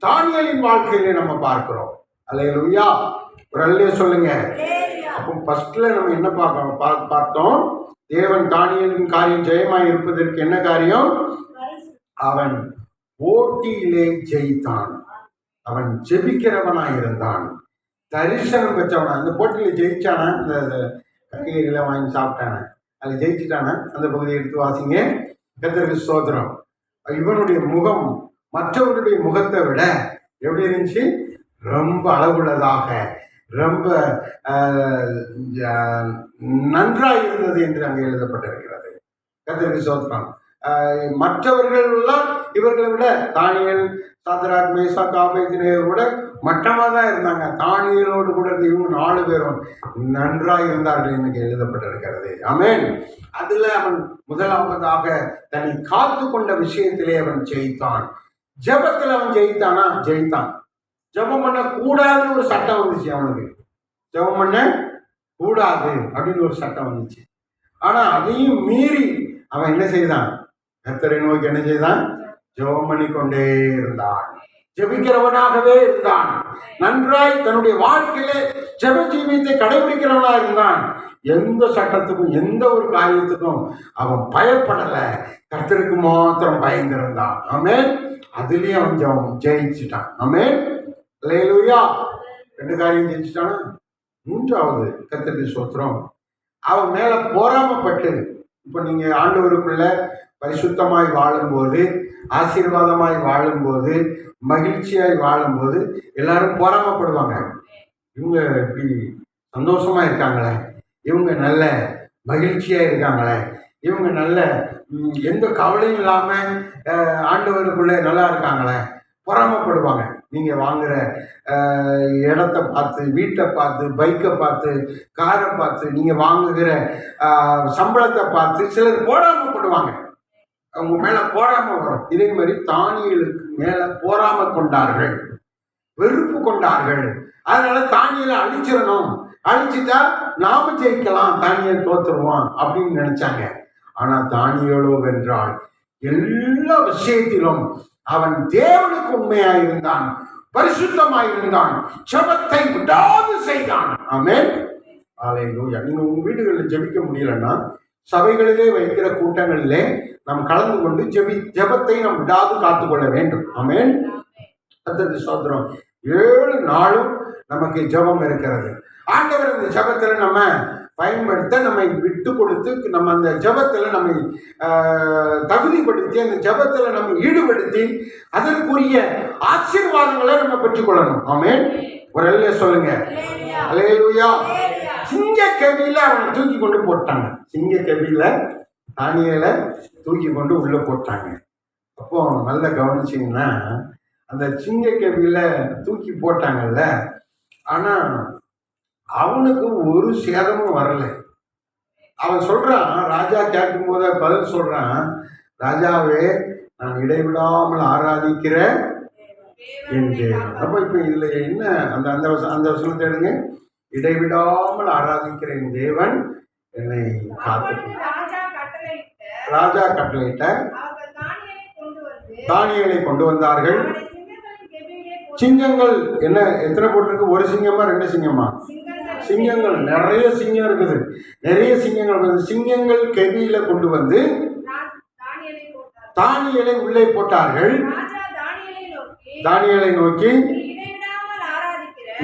S2: தானியேலின் வாழ்க்கையிலே நம்ம பார்க்கிறோம். அல்லேலூயா. ஒரு அல்லேலூயா சொல்லுங்க. அப்போ ஃபர்ஸ்ட்ல நம்ம என்ன பார்த்தோம்? தேவன் தானியேலின் காரியம் ஜெயமாய் இருப்பதற்கு என்ன காரியம்? அவன் போட்டியிலே ஜெயித்தான். அவன் ஜெபிக்கிறவனாய் இருந்தான், தரிசனம் பெற்றவனா. அந்த போட்டியில ஜெயிச்சானா? இந்த காய்கறிகளை வாங்கி சாப்பிட்டான, அதில் ஜெயிச்சுட்டானா? அந்த பகுதியை எடுத்து வாசிங்க. கர்த்தருக்கு ஸ்தோத்திரம். இவனுடைய முகம் மற்றவர்களுடைய முகத்தை விட எப்படி இருந்துச்சு? ரொம்ப அளவுள்ளதாக, ரொம்ப நன்றாக இருந்தது என்று அங்கே எழுதப்பட்டிருக்கிறது. கர்த்தருக்கு ஸ்தோத்திரம். மற்றவர்கள் எல்லாம் இவர்களை விட, தானியேல், சாத்ராக், மேஷாக், ஆபேத்நேகோ விட மட்டமாக தான் இருந்தாங்க. தானியேலோடு கூட இவங்க 4 பேரும் நன்றாக இருந்தார்கள் என்று எழுதப்பட்டிருக்கிறது. ஆமென். அதுல அவன் முதலாவதாக தன்னை காத்து கொண்ட விஷயத்திலே அவன் ஜெயித்தான். ஜெபத்தில் அவன் ஜெயித்தானா? ஜெயித்தான். ஜெபம் பண்ண கூடாதுன்னு ஒரு சட்டம் வந்துச்சு அவனுக்கு. ஜெபம் பண்ண கூடாது அப்படின்னு ஒரு சட்டம் வந்துச்சு. ஆனா அதையும் மீறி அவன் என்ன செய்தான்? கர்த்தரை நோக்கி என்ன செய்தான்? ஜெபம் பண்ணி கொண்டே இருந்தான். ஜெபிக்கிறவனாகவே இருந்தான். நன்றாய் தன்னுடைய வாழ்க்கையிலே ஜெப ஜீவியத்தை கடைபிடிக்கிறவனாக இருந்தான். எந்த சட்டத்துக்கும் எந்த ஒரு காரியத்துக்கும் அவன் பயப்படல. கர்த்தருக்கு மாத்திரம் பயந்திருந்தான். ஆமென். அதுலயும் அவன் ஜெயிச்சுட்டான். ஆமென். அல்லேலூயா. 2 காரியம் ஜெயிச்சுட்டானா? 3வது கர்த்தருக்கு ஸ்தோத்திரம். அவன் மேல பொறாமைப்பட்டு, இப்போ நீங்க ஆண்டவருக்குள்ள பரிசுத்தமாய் வாழும்போது, ஆசீர்வாதமாய் வாழும்போது, மகிழ்ச்சியாய் வாழும்போது எல்லாரும் பொறாமைப்படுவாங்க. இவங்க இப்படி சந்தோஷமா இருக்காங்களே, இவங்க நல்ல மகிழ்ச்சியா இருக்காங்களே, இவங்க நல்ல எந்த கவலையும் இல்லாம ஆண்டவருக்குள்ள நல்லா இருக்காங்களே, பொறாமைப்படுவாங்க. நீங்க வாங்குற இடத்தை பார்த்து, வீட்டை பார்த்து, பைக்கை பார்த்து, காரை பார்த்து, நீங்க வாங்குகிற சம்பளத்தை பார்த்து சிலர் பொறாமைப்படுவாங்க. அவங்க மேல பொறாமை வரும். இதே மாதிரி தானியேலுக்கு மேல பொறாமை கொண்டார்கள், வெறுப்பு கொண்டார்கள். அதனால தானியேலை அழிச்சிடணும், அழிச்சிட்டா நாம ஜெயிக்கலாம், தானியேல் தோத்துருவான் அப்படின்னு நினைச்சாங்க. ஆனா தானியேலோ வென்றால் எல்லா விஷயத்திலும் அவன் தேவனுக்கு உண்மையாயிருந்தான், பரிசுத்தமாயிருந்தான், ஜெபத்தை விடாது செய்தான். ஆமென். அல்லேலூயா. நீங்க உங்க வீடுகளில் ஜெபிக்க முடியலன்னா சபைகளிலே வைக்கிற கூட்டங்களிலே நாம் கலந்து கொண்டு ஜெபத்தை நாம் விடாது காத்துக்கொள்ள வேண்டும். ஆமென். கர்த்தருக்கு ஸ்தோத்திரம். 7 நாளும் நமக்கு ஜெபம் இருக்கிறது. ஆண்டவர் இந்த ஜெபத்தில் நம்ம பயன்படுத்த, நம்மை விட்டு கொடுத்து, நம்ம அந்த ஜெபத்தில் நம்மை தகுதிப்படுத்தி, அந்த ஜெபத்தில் நம்ம ஈடுபடுத்தி அதற்குரிய ஆசீர்வாதங்களை நம்ம பெற்றுக்கொள்ளணும். ஆமென். ஒரு அல்லேலூயா சொல்லுங்க. அல்லேலூயா. சிங்க கவியில அவனை தூக்கி கொண்டு போட்டாங்க. சிங்க கவியில தானியேலை தூக்கி கொண்டு உள்ள போட்டாங்க. அப்போ நல்லா கவனிச்சிங்கன்னா, அந்த சிங்க கவியில தூக்கி போட்டாங்கல்ல, ஆனா அவனுக்கு ஒரு சேதமும் வரல. அவன் சொல்றான், ராஜா கேட்கும் போது பதில் சொல்றான், ராஜாவே நான் இடைவிடாமல் ஆராதிக்கிற என் தேவன். அப்ப இப்ப இதுல என்ன அந்த அந்த அந்த வசனத்தை எடுங்க. இடைவிடாமல் ஆராதிக்கிற என் தேவன் என்னை காத்து. ராஜா கட்டளையிட்ட தானியேலை கொண்டு வந்தார்கள். சிங்கங்கள் என்ன எத்தனை போட்டிருக்கு? ஒரு சிங்கமா ரெண்டு சிங்கமா? சிங்கங்கள், நிறைய சிங்கம் இருக்குது. நிறைய சிங்கங்கள் வந்து சிங்கங்கள் கெபியில கொண்டு வந்து தானியேலை உள்ளே போட்டார்கள். தானியேலை நோக்கி,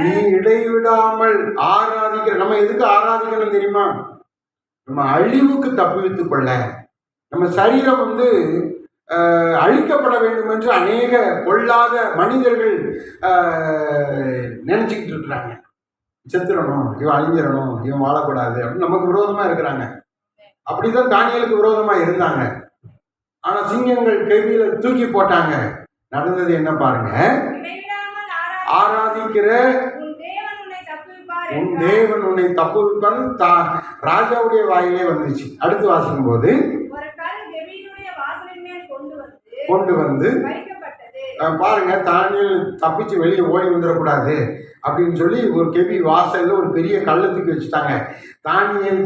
S2: நீ இடைவிடாமல் ஆராதிக்கிற. நம்ம எதுக்கு ஆராதிக்கணும் தெரியுமா? நம்ம அழிவுக்கு தப்புவித்துக் கொள்ள. நம்ம சரீரம் வந்து அழிக்கப்பட வேண்டும் என்று அநேக பொல்லாத மனிதர்கள் நினைச்சுக்கிட்டு இருக்கிறாங்க. செத்துடணும், இவன் அழிஞ்சிடணும், இவன் வாழக்கூடாது அப்படின்னு நமக்கு விரோதமா இருக்கிறாங்க. அப்படிதான் தானியேலுக்கு விரோதமா இருந்தாங்க. ஆனா சிங்கங்கள் கெபியில தூக்கி போட்டாங்க. நடந்தது என்ன பாருங்க. ஆராதிக்கிற உன் தேவன் உன்னை தப்புவிப்பான்னு ராஜாவுடைய வாயிலே வந்துச்சு. அடுத்து வாசிக்கும் போது கொண்டு வந்து பாருங்க, தானியேல் தப்பிச்சு வெளியே ஓடி வந்துடக்கூடாது அப்படின்னு சொல்லி ஒரு கெபி வாசல்ல ஒரு பெரிய கள்ளத்துக்கு வச்சுட்டாங்க. தானியேல்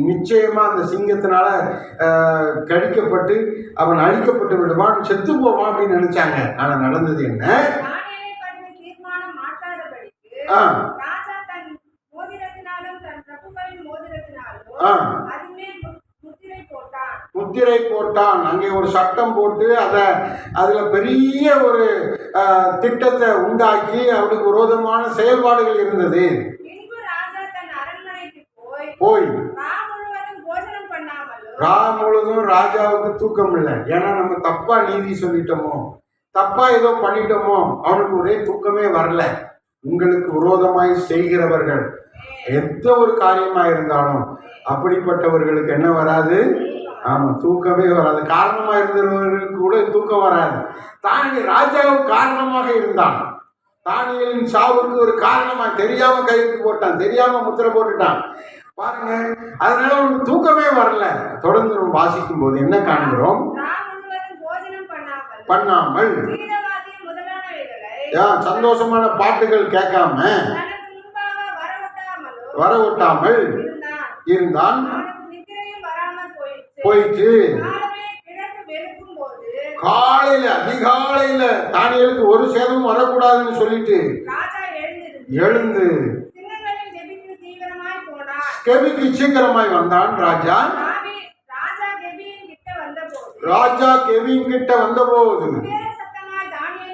S2: நிச்சயமா அந்த சிங்கத்தினால கடிக்கப்பட்டு அவன் அழிக்கப்பட்டு விடுவான், செத்து போவான் அப்படின்னு நினைச்சாங்க. ஆனா நடந்தது என்ன? முத்திரை போட்டான். அங்கே ஒரு சட்டம் போட்டு அதுல பெரிய ஒரு திட்டத்தை உண்டாக்கி அவனுக்கு விரோதமான செயல்பாடுகள் இருந்தது. போய் முழுதும் ராஜாவுக்கு தூக்கம் இல்லை. ஏன்னா நம்ம தப்பா நீதி சொல்லிட்டோமோ, தப்பா ஏதோ பண்ணிட்டோமோ, அவனுக்கு ஒரே தூக்கமே வரல. உங்களுக்கு விரோதமாய் செய்கிறவர்கள் எந்த ஒரு காரியமா இருந்தாலும் அப்படிப்பட்டவர்களுக்கு என்ன வராது? ஆமா, தூக்கமே வராது. காரணமா இருந்தவர்களுக்கு கூட தூக்கம் வராது. ராஜாவுக்கு காரணமாக இருந்தான். தானியேலின் சாவுக்கு ஒரு காரணமா தெரியாம கையெழுத்து போட்டான், தெரியாம முத்திரை போட்டுட்டான் பாருங்க. அதனால அவனுக்கு தூக்கமே வரல. தொடர்ந்து நம்ம வாசிக்கும் போது என்ன காண்கிறோம்? பண்ணாமல் சந்தோஷமான பாட்டுகள் கேட்காம வரவிட்டாமல் இருந்தான். போயிட்டு காலையில அதிகாலையில தானியேலுக்கு ஒரு சேதமும் வரக்கூடாதுன்னு சொல்லிட்டு எழுந்து கெபிக்கு சீக்கிரமாய் வந்தான். ராஜா கெபின் கிட்ட வந்தபோது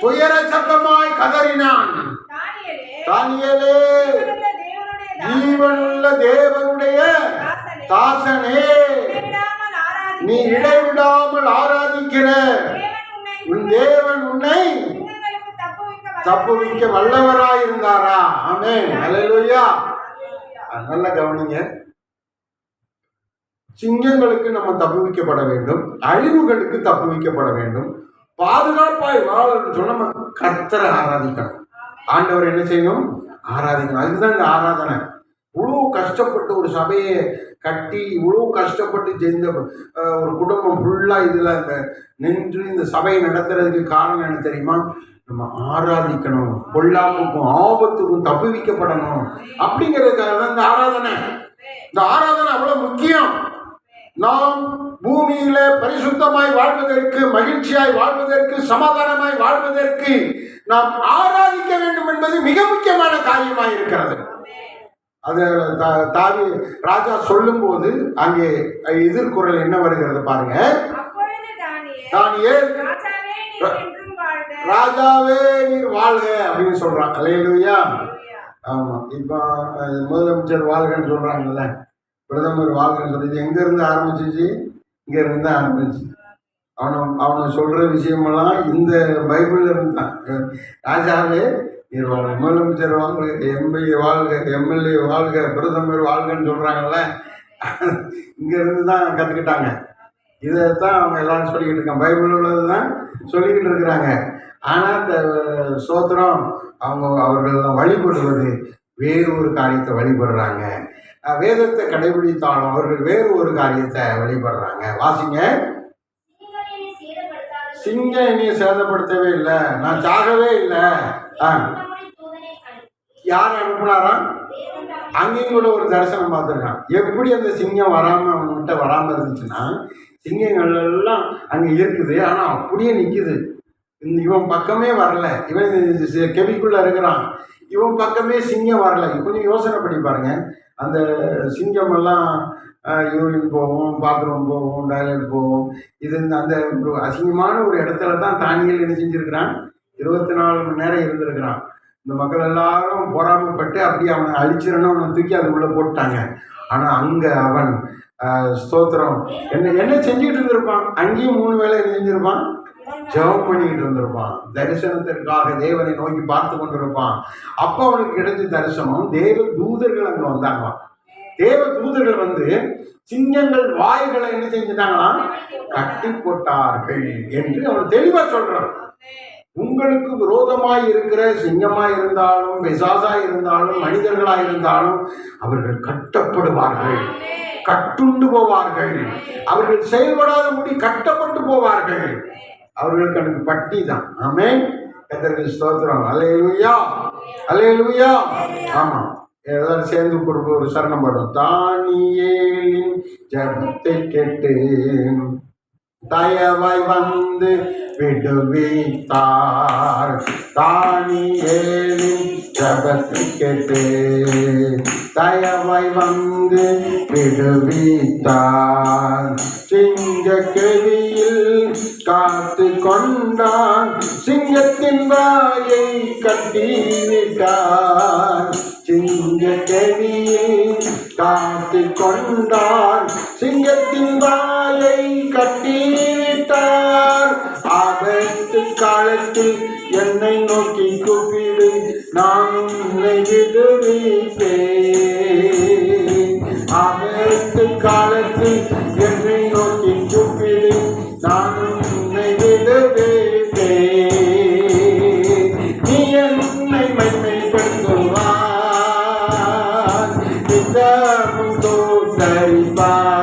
S2: துயர சத்தமாய் கதறினான், தானியேலே, ஜீவனுள்ள தேவனுடைய தாசனே, நீ இடைவிடாமல் ஆராதிக்கிற உன் தேவன் உன்னை தப்புவிக்க வல்லவராயிருந்தாரா? ஆமென், அல்லேலூயா. நல்ல கவனிங்க. சிங்கங்களுக்கு நம்ம தப்புவிக்கப்பட வேண்டும், அழிவுகளுக்கு தப்புவிக்கப்பட வேண்டும், பாதுகாப்பாய் வாழணும்னு சொன்ன நம்ம கர்த்தரை ஆராதிக்கணும். ஆண்டவர் என்ன செய்யணும்? ஆராதிக்கணும். அதுதான் இந்த ஆராதனை. இவ்வளோ கஷ்டப்பட்டு ஒரு சபையை கட்டி, இவ்வளோ கஷ்டப்பட்டு சேர்ந்த ஒரு குடும்பம் ஃபுல்லாக இதில் நின்று இந்த சபையை நடத்துறதுக்கு காரணம் என்ன தெரியுமா? நம்ம ஆராதிக்கணும், பொல்லாப்புக்கும் ஆபத்துக்கும் தப்புவிக்கப்படணும் அப்படிங்கிறதுக்காக தான் இந்த ஆராதனை. இந்த ஆராதனை அவ்வளோ முக்கியம். நாம் பூமியில பரிசுத்தமாய் வாழ்வதற்கு, மகிழ்ச்சியாய் வாழ்வதற்கு, சமாதானமாய் வாழ்வதற்கு நாம் ஆராதிக்க வேண்டும் என்பது மிக முக்கியமான காரியமாய் இருக்கிறது. அது ராஜா சொல்லும் போது அங்கே எதிர்குறள் என்ன வருகிறது பாருங்க. தானியேல், ராஜாவே நீர் வாழ்க அப்படின்னு சொல்றான். அல்லேலூயா. ஆமா, இப்போ முதலமைச்சர் வாழ்கன்னு சொல்றாங்கல்ல, பிரதமர் வாழ்கன்னு சொல்றது எங்க இருந்து ஆரம்பிச்சிச்சு? இங்க இருந்து ஆரம்பிச்சு. அவனை சொல்ற விஷயமெல்லாம் இந்த பைபிள்ல இருந்து தான். ராஜாவே நீர் வாழ்க, முதலமைச்சர் வாழ்க, எம்பி வாழ்க, எம்எல்ஏ வாழ்க, பிரதமர் வாழ்கன்னு சொல்றாங்கல்ல, இங்க இருந்து தான் கத்துக்கிட்டாங்க. இதைத்தான் அவங்க எல்லாரும் சொல்லிக்கிட்டு இருக்காங்க. பைபிள் உள்ளது தான் சொல்லிக்கிட்டு இருக்கிறாங்க. ஆனால் இந்த சோத்திரம் அவர்கள் வழிபடுவது வேறு ஒரு காரியத்தை வழிபடுறாங்க. வேதத்தை கடைபிடித்தாலும் அவர்கள் வேறு ஒரு காரியத்தை வழிபடுறாங்க. வாசிங்க.
S3: சிங்கங்கள் என்னை சேதப்படுத்தாதபடி
S2: சிங்கம் என்னைய சேதப்படுத்தவே இல்லை, நான் சாகவே இல்லை.
S3: தம்முடைய தூதனை அனுப்பி
S2: யார் அனுப்புனாராம்?
S3: தேவன் தாமே
S2: அங்கேயும் கூட ஒரு தரிசனம் பார்த்துருக்கான். எப்படி அந்த சிங்கம் வராமல் அவன்கிட்ட வராமல் இருந்துச்சுன்னா, சிங்கங்கள் எல்லாம் அங்கே இருக்குது, ஆனால் அப்படியே நிற்குது. இவன் பக்கமே வரல. இவன் கெபிக்குள்ளே இருக்கிறான், இவன் பக்கமே சிங்கம் வரல. கொஞ்சம் யோசனை பண்ணி பாருங்க. அந்த சிங்கம் எல்லாம் யூரின் போகும், பாத்ரூம் போகும், டாய்லெட் போகும். இது அந்த ஒரு அசிங்கமான ஒரு இடத்துல தான் தானியல் என்ன செஞ்சுருக்கிறான், 24 மணி நேரம் இருந்திருக்கிறான். இந்த மக்கள் எல்லாரும் பொறாமைப்பட்டு அப்படியே அவனை அழிச்சிடணும், அவனை தூக்கி அது உள்ளே போட்டாங்க. ஆனால் அங்கே அவன் ஸ்தோத்திரம் என்ன செஞ்சுக்கிட்டு இருந்திருப்பான். அங்கேயும் 3 வேளை என்ன செஞ்சிருப்பான், ஜெபம் பண்ணிக்கிட்டு இருந்திருப்பான். தரிசனத்திற்காக தேவனை நோக்கி பார்த்து கொண்டிருப்பான். அப்போ அவனுக்கு கிடைச்ச தரிசனம், தேவ தூதர்கள் அங்கே வந்தாங்களாம். தேவ தூதர்கள் வந்து சிங்கங்கள் வாய்களை என்ன செஞ்சுட்டாங்களாம், கட்டி போட்டார்கள் என்று அவன் தெளிவாக சொல்றான். உங்களுக்கு விரோதமாய் இருக்கிற சிங்கமாய் இருந்தாலும், பிசாசாய் இருந்தாலும், மனிதர்களாய் இருந்தாலும் அவர்கள் கட்டப்படுவார்கள், கட்டுண்டு போவார்கள். அவர்கள் செயல்படாத முடி கட்டப்பட்டு போவார்கள். அவர்களுக்கு எனக்கு பட்டி தான். ஆமென். கர்த்தருக்கு ஸ்தோத்திரம். அல்லேலூயா, அல்லேலூயா. ஆமாம், எல்லாரும் சேர்ந்து ஒரு சரணம் பாடும். தானியேலின் ஜெபத்தை கேட்டு தயவாய் வந்து விடுவித்தார். தானியேலின் ஜெபத்தை கேட்டு தயவாய் வந்து விடுவித்தார். சிங்க கெவியில் காத்து கொண்டான், சிங்கத்தின் வாயை கட்டிவிட்டார். சிங்க கெவியில் காத்து கொண்டான், சிங்கத்தின் வாயை கட்டிவிட்டார். ஆபத்து காலத்தில் என்னை நோக்கி கூப்பிடு, நான் உன்னை விடுவிப்பேன். ஆபத்து காலத்தில் என்னை நோக்கி கூப்பிடு, நான் உன்னை விடுவிப்பேன். நீ என்னை மைமைப்படுத்துவார், நித்தமும் தோத்தரிப்பார்.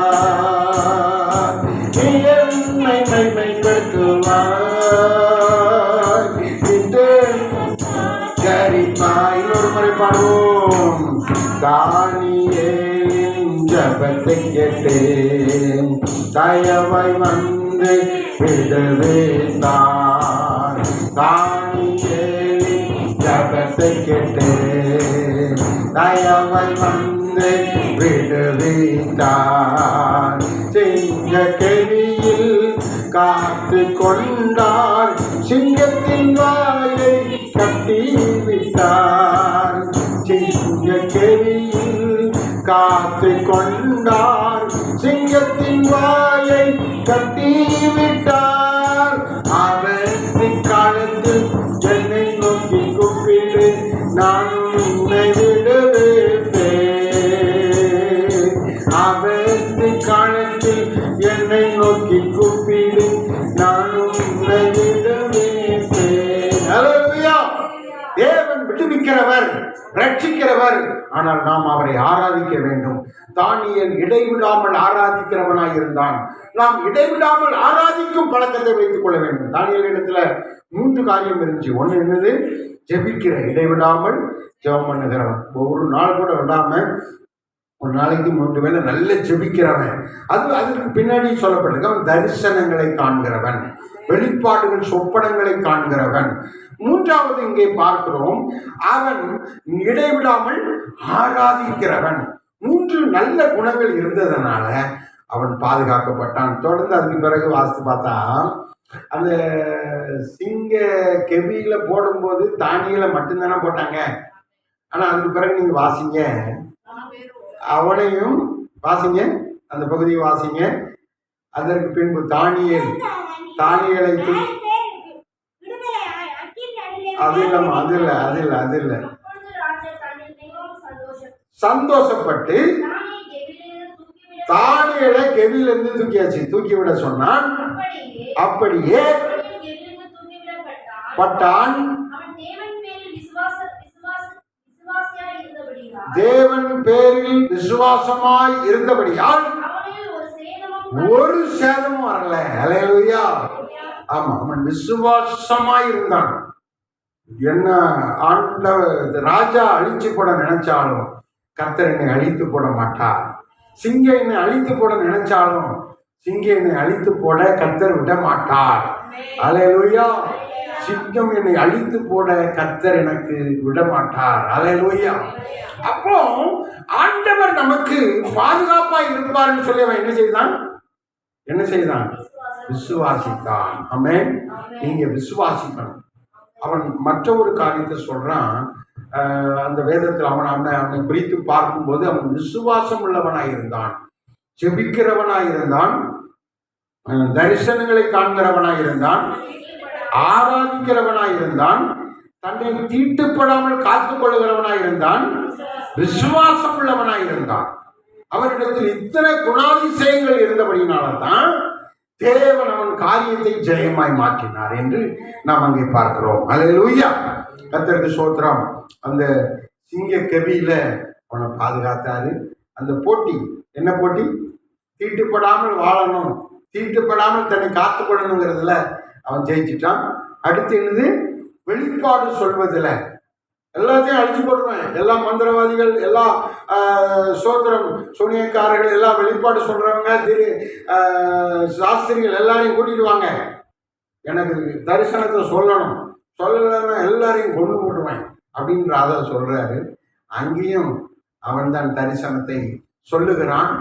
S2: நீ என்னை மைமைப்படுத்துவார், நித்தமும் தரிப்பார். இன்னொரு முறை பாடுவோம். தானியேலின் ஜெபத்தை கேட்டு தயவாய் வந்து விடுவித்தார். தானியேலின் ஜெபத்தை கேட்டு தயவாய் வந்து விடுவித்தார். சிங்க கெவியில் காத்து கொண்டார், சிங்கத்தின் வாயை கட்டிவிட்டார். சிங்க கெவியில் காத்து கொண்டார், சிங்கத்தின் வாயை கட்டிவிட்டார். ஆபத்து காலத்தில் என்னை நோக்கி கூப்பிடு, நான் உன்னை விடுவிப்பேன். ஆபத்து காலத்தில் என்னை நோக்கி கூப்பிடு, நான் உன்னை விடுவிப்பேன். அல்லேலூயா. தேவன் விடுவிக்கிறவர், ரட்சிக்கிறவர். ஆனால் நாம் அவரை ஆராதிக்க வேண்டும். தானியேல் இடைவிடாமல் ஆராதிக்கிறவனாய் இருந்தான். நாம் இடைவிடாமல் ஆராதிக்கும் பழக்கத்தை வைத்துக் கொள்ள வேண்டும். தானியேல் இடத்துல 3 காரியம் இருந்துச்சு. ஒன்று என்னது, ஜெபிக்கிற, இடைவிடாமல் ஜெபம் பண்ணுகிறவன். ஒரு நாள் கூட விடாம ஒரு நாளைக்கு 3 வேளை நல்ல ஜெபிக்கிறவன். அதுக்கு பின்னாடி சொல்லப்பட்டிருக்கு, அவன் தரிசனங்களை காண்கிறவன், வெளிப்பாடுகள் சொப்பனங்களை காண்கிறவன். 3வது இங்கே பார்க்கிறோம், அவன் இடைவிடாமல் ஆராதிக்கிறவன். 3 நல்ல குணங்கள் இருந்ததுனால அவன் பாதுகாக்கப்பட்டான். தொடர்ந்து அதுக்கு பிறகு வாசித்து பார்த்தா, அந்த சிங்க கெவியில போடும்போது தானியலை மட்டும்தானே போட்டாங்க. ஆனால் அதுக்கு பிறகு நீங்க வாசிங்க, அவனையும் வாசிங்க, அந்த பகுதியை வாசிங்க. அதற்கு பின்பு தானியேலை அது இல்லை சந்தோஷப்பட்டு தானியேலை கெவியிலிருந்து தூக்கி விட சொன்னான். அப்படியே பட்டான். தேவன் பேரில் விசுவாசமாய் இருந்தபடியால்
S3: அவனில் ஒரு
S2: ஒரு சேதமும் வரல. அல்லேலூயா. ஆமா, அவன் விசுவாசமாய் இருந்தான். என்ன ராஜா அழிச்சு போட நினைச்சாலும் கர்த்தர் என்னை அழித்து போட மாட்டார். சிங்கம் என்னை அழித்து போட நினைச்சாலும் சிங்கம் என்னை அழித்து போட கர்த்தர் விட மாட்டார். அல்லேலூயா. சிங்கம் என்னை அழித்து போட கர்த்தர் எனக்கு விட மாட்டார். அல்லேலூயா. அப்போ ஆண்டவர் நமக்கு பாதுகாப்பா இருப்பார்னு சொல்லி அவன் என்ன செய்தான்? விசுவாசித்தான். ஆமென். நீங்க விசுவாசிக்கணும். அவன் மற்ற ஒரு காரியத்தை சொல்றான். அந்த வேதத்தில் அவனை பிரித்து பார்க்கும்போது அவன் விசுவாசம் உள்ளவனாய் இருந்தான், ஜெபிக்கிறவனாய் இருந்தான், தரிசனங்களை காண்கிறவனாய் இருந்தான், ஆராதிக்கிறவனாய் இருந்தான், தன்னை தீட்டுப்படாமல் காத்துக் கொள்கிறவனாய் இருந்தான், விசுவாசம் உள்ளவனாய் இருந்தான். அவரிடத்தில் இத்தனை குணாதிசயங்கள் இருந்தபடினால்தான் தேவன் அவன் காரியத்தை ஜெயமாய் மாற்றினார் என்று நாம் அங்கே பார்க்கிறோம். அல்லேலூயா. கர்த்தருக்கு ஸ்தோத்திரம். அந்த சிங்க கெபியில அவனை பாதுகாத்தாரு. அந்த போட்டி என்ன போட்டி? தீட்டுப்படாமல் வாழணும், தீட்டுப்படாமல் தன்னை காத்துக்கொள்ளணுங்கிறதுல அவன் ஜெயிச்சிட்டான். அடுத்து என்னது? வெளிப்பாடு சொல்வதில் எல்லாத்தையும் அழிச்சு போடுவேன். எல்லா மந்திரவாதிகள், எல்லா சோத்திரம் சூனியக்காரர்கள், எல்லா வெளிப்பாடு சொல்றவங்க, சாஸ்திரிகள் எல்லாரையும் கூட்டிட்டு வாங்க, எனக்கு தரிசனத்தை சொல்லணும், சொல்லலைன்னா எல்லாரையும் கொண்டு போடுவேன் அப்படின்ற அதை சொல்றாரு. அங்கேயும் அவன் தான் தரிசனத்தை சொல்லுகிறான்.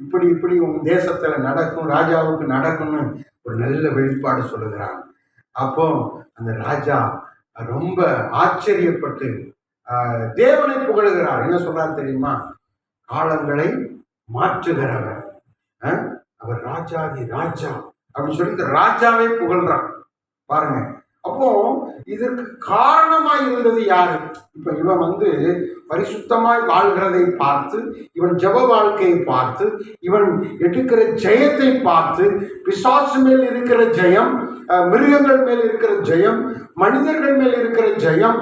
S2: இப்படி இப்படி உன் தேசத்துல நடக்கும், ராஜாவுக்கு நடக்கும்னு ஒரு நல்ல வெளிப்பாடு சொல்லுகிறான். அப்போ அந்த ராஜா ரொம்ப ஆச்சரியப்பட்டு தேவனை புகழுகிறார். என்ன சொல்றார் தெரியுமா? காலங்களை மாற்றுகிறவர், அவர் ராஜாதி ராஜா அப்படின்னு சொல்லி ராஜாவை புகழ்றான். பாருங்க. அப்போ இதற்கு காரணமாய் இருந்தது யாரு? இப்ப இவன் பரிசுத்தமாய் வாழ்கிறதை பார்த்து, இவன் ஜெப வாழ்க்கையை பார்த்து, இவன் எடுக்கிற ஜெயத்தை பார்த்து, பிசாசு மேல் இருக்கிற ஜெயம், மிருகங்கள் மேல் இருக்கிற ஜெயம், மனிதர்கள் மேல் இருக்கிற ஜெயம்,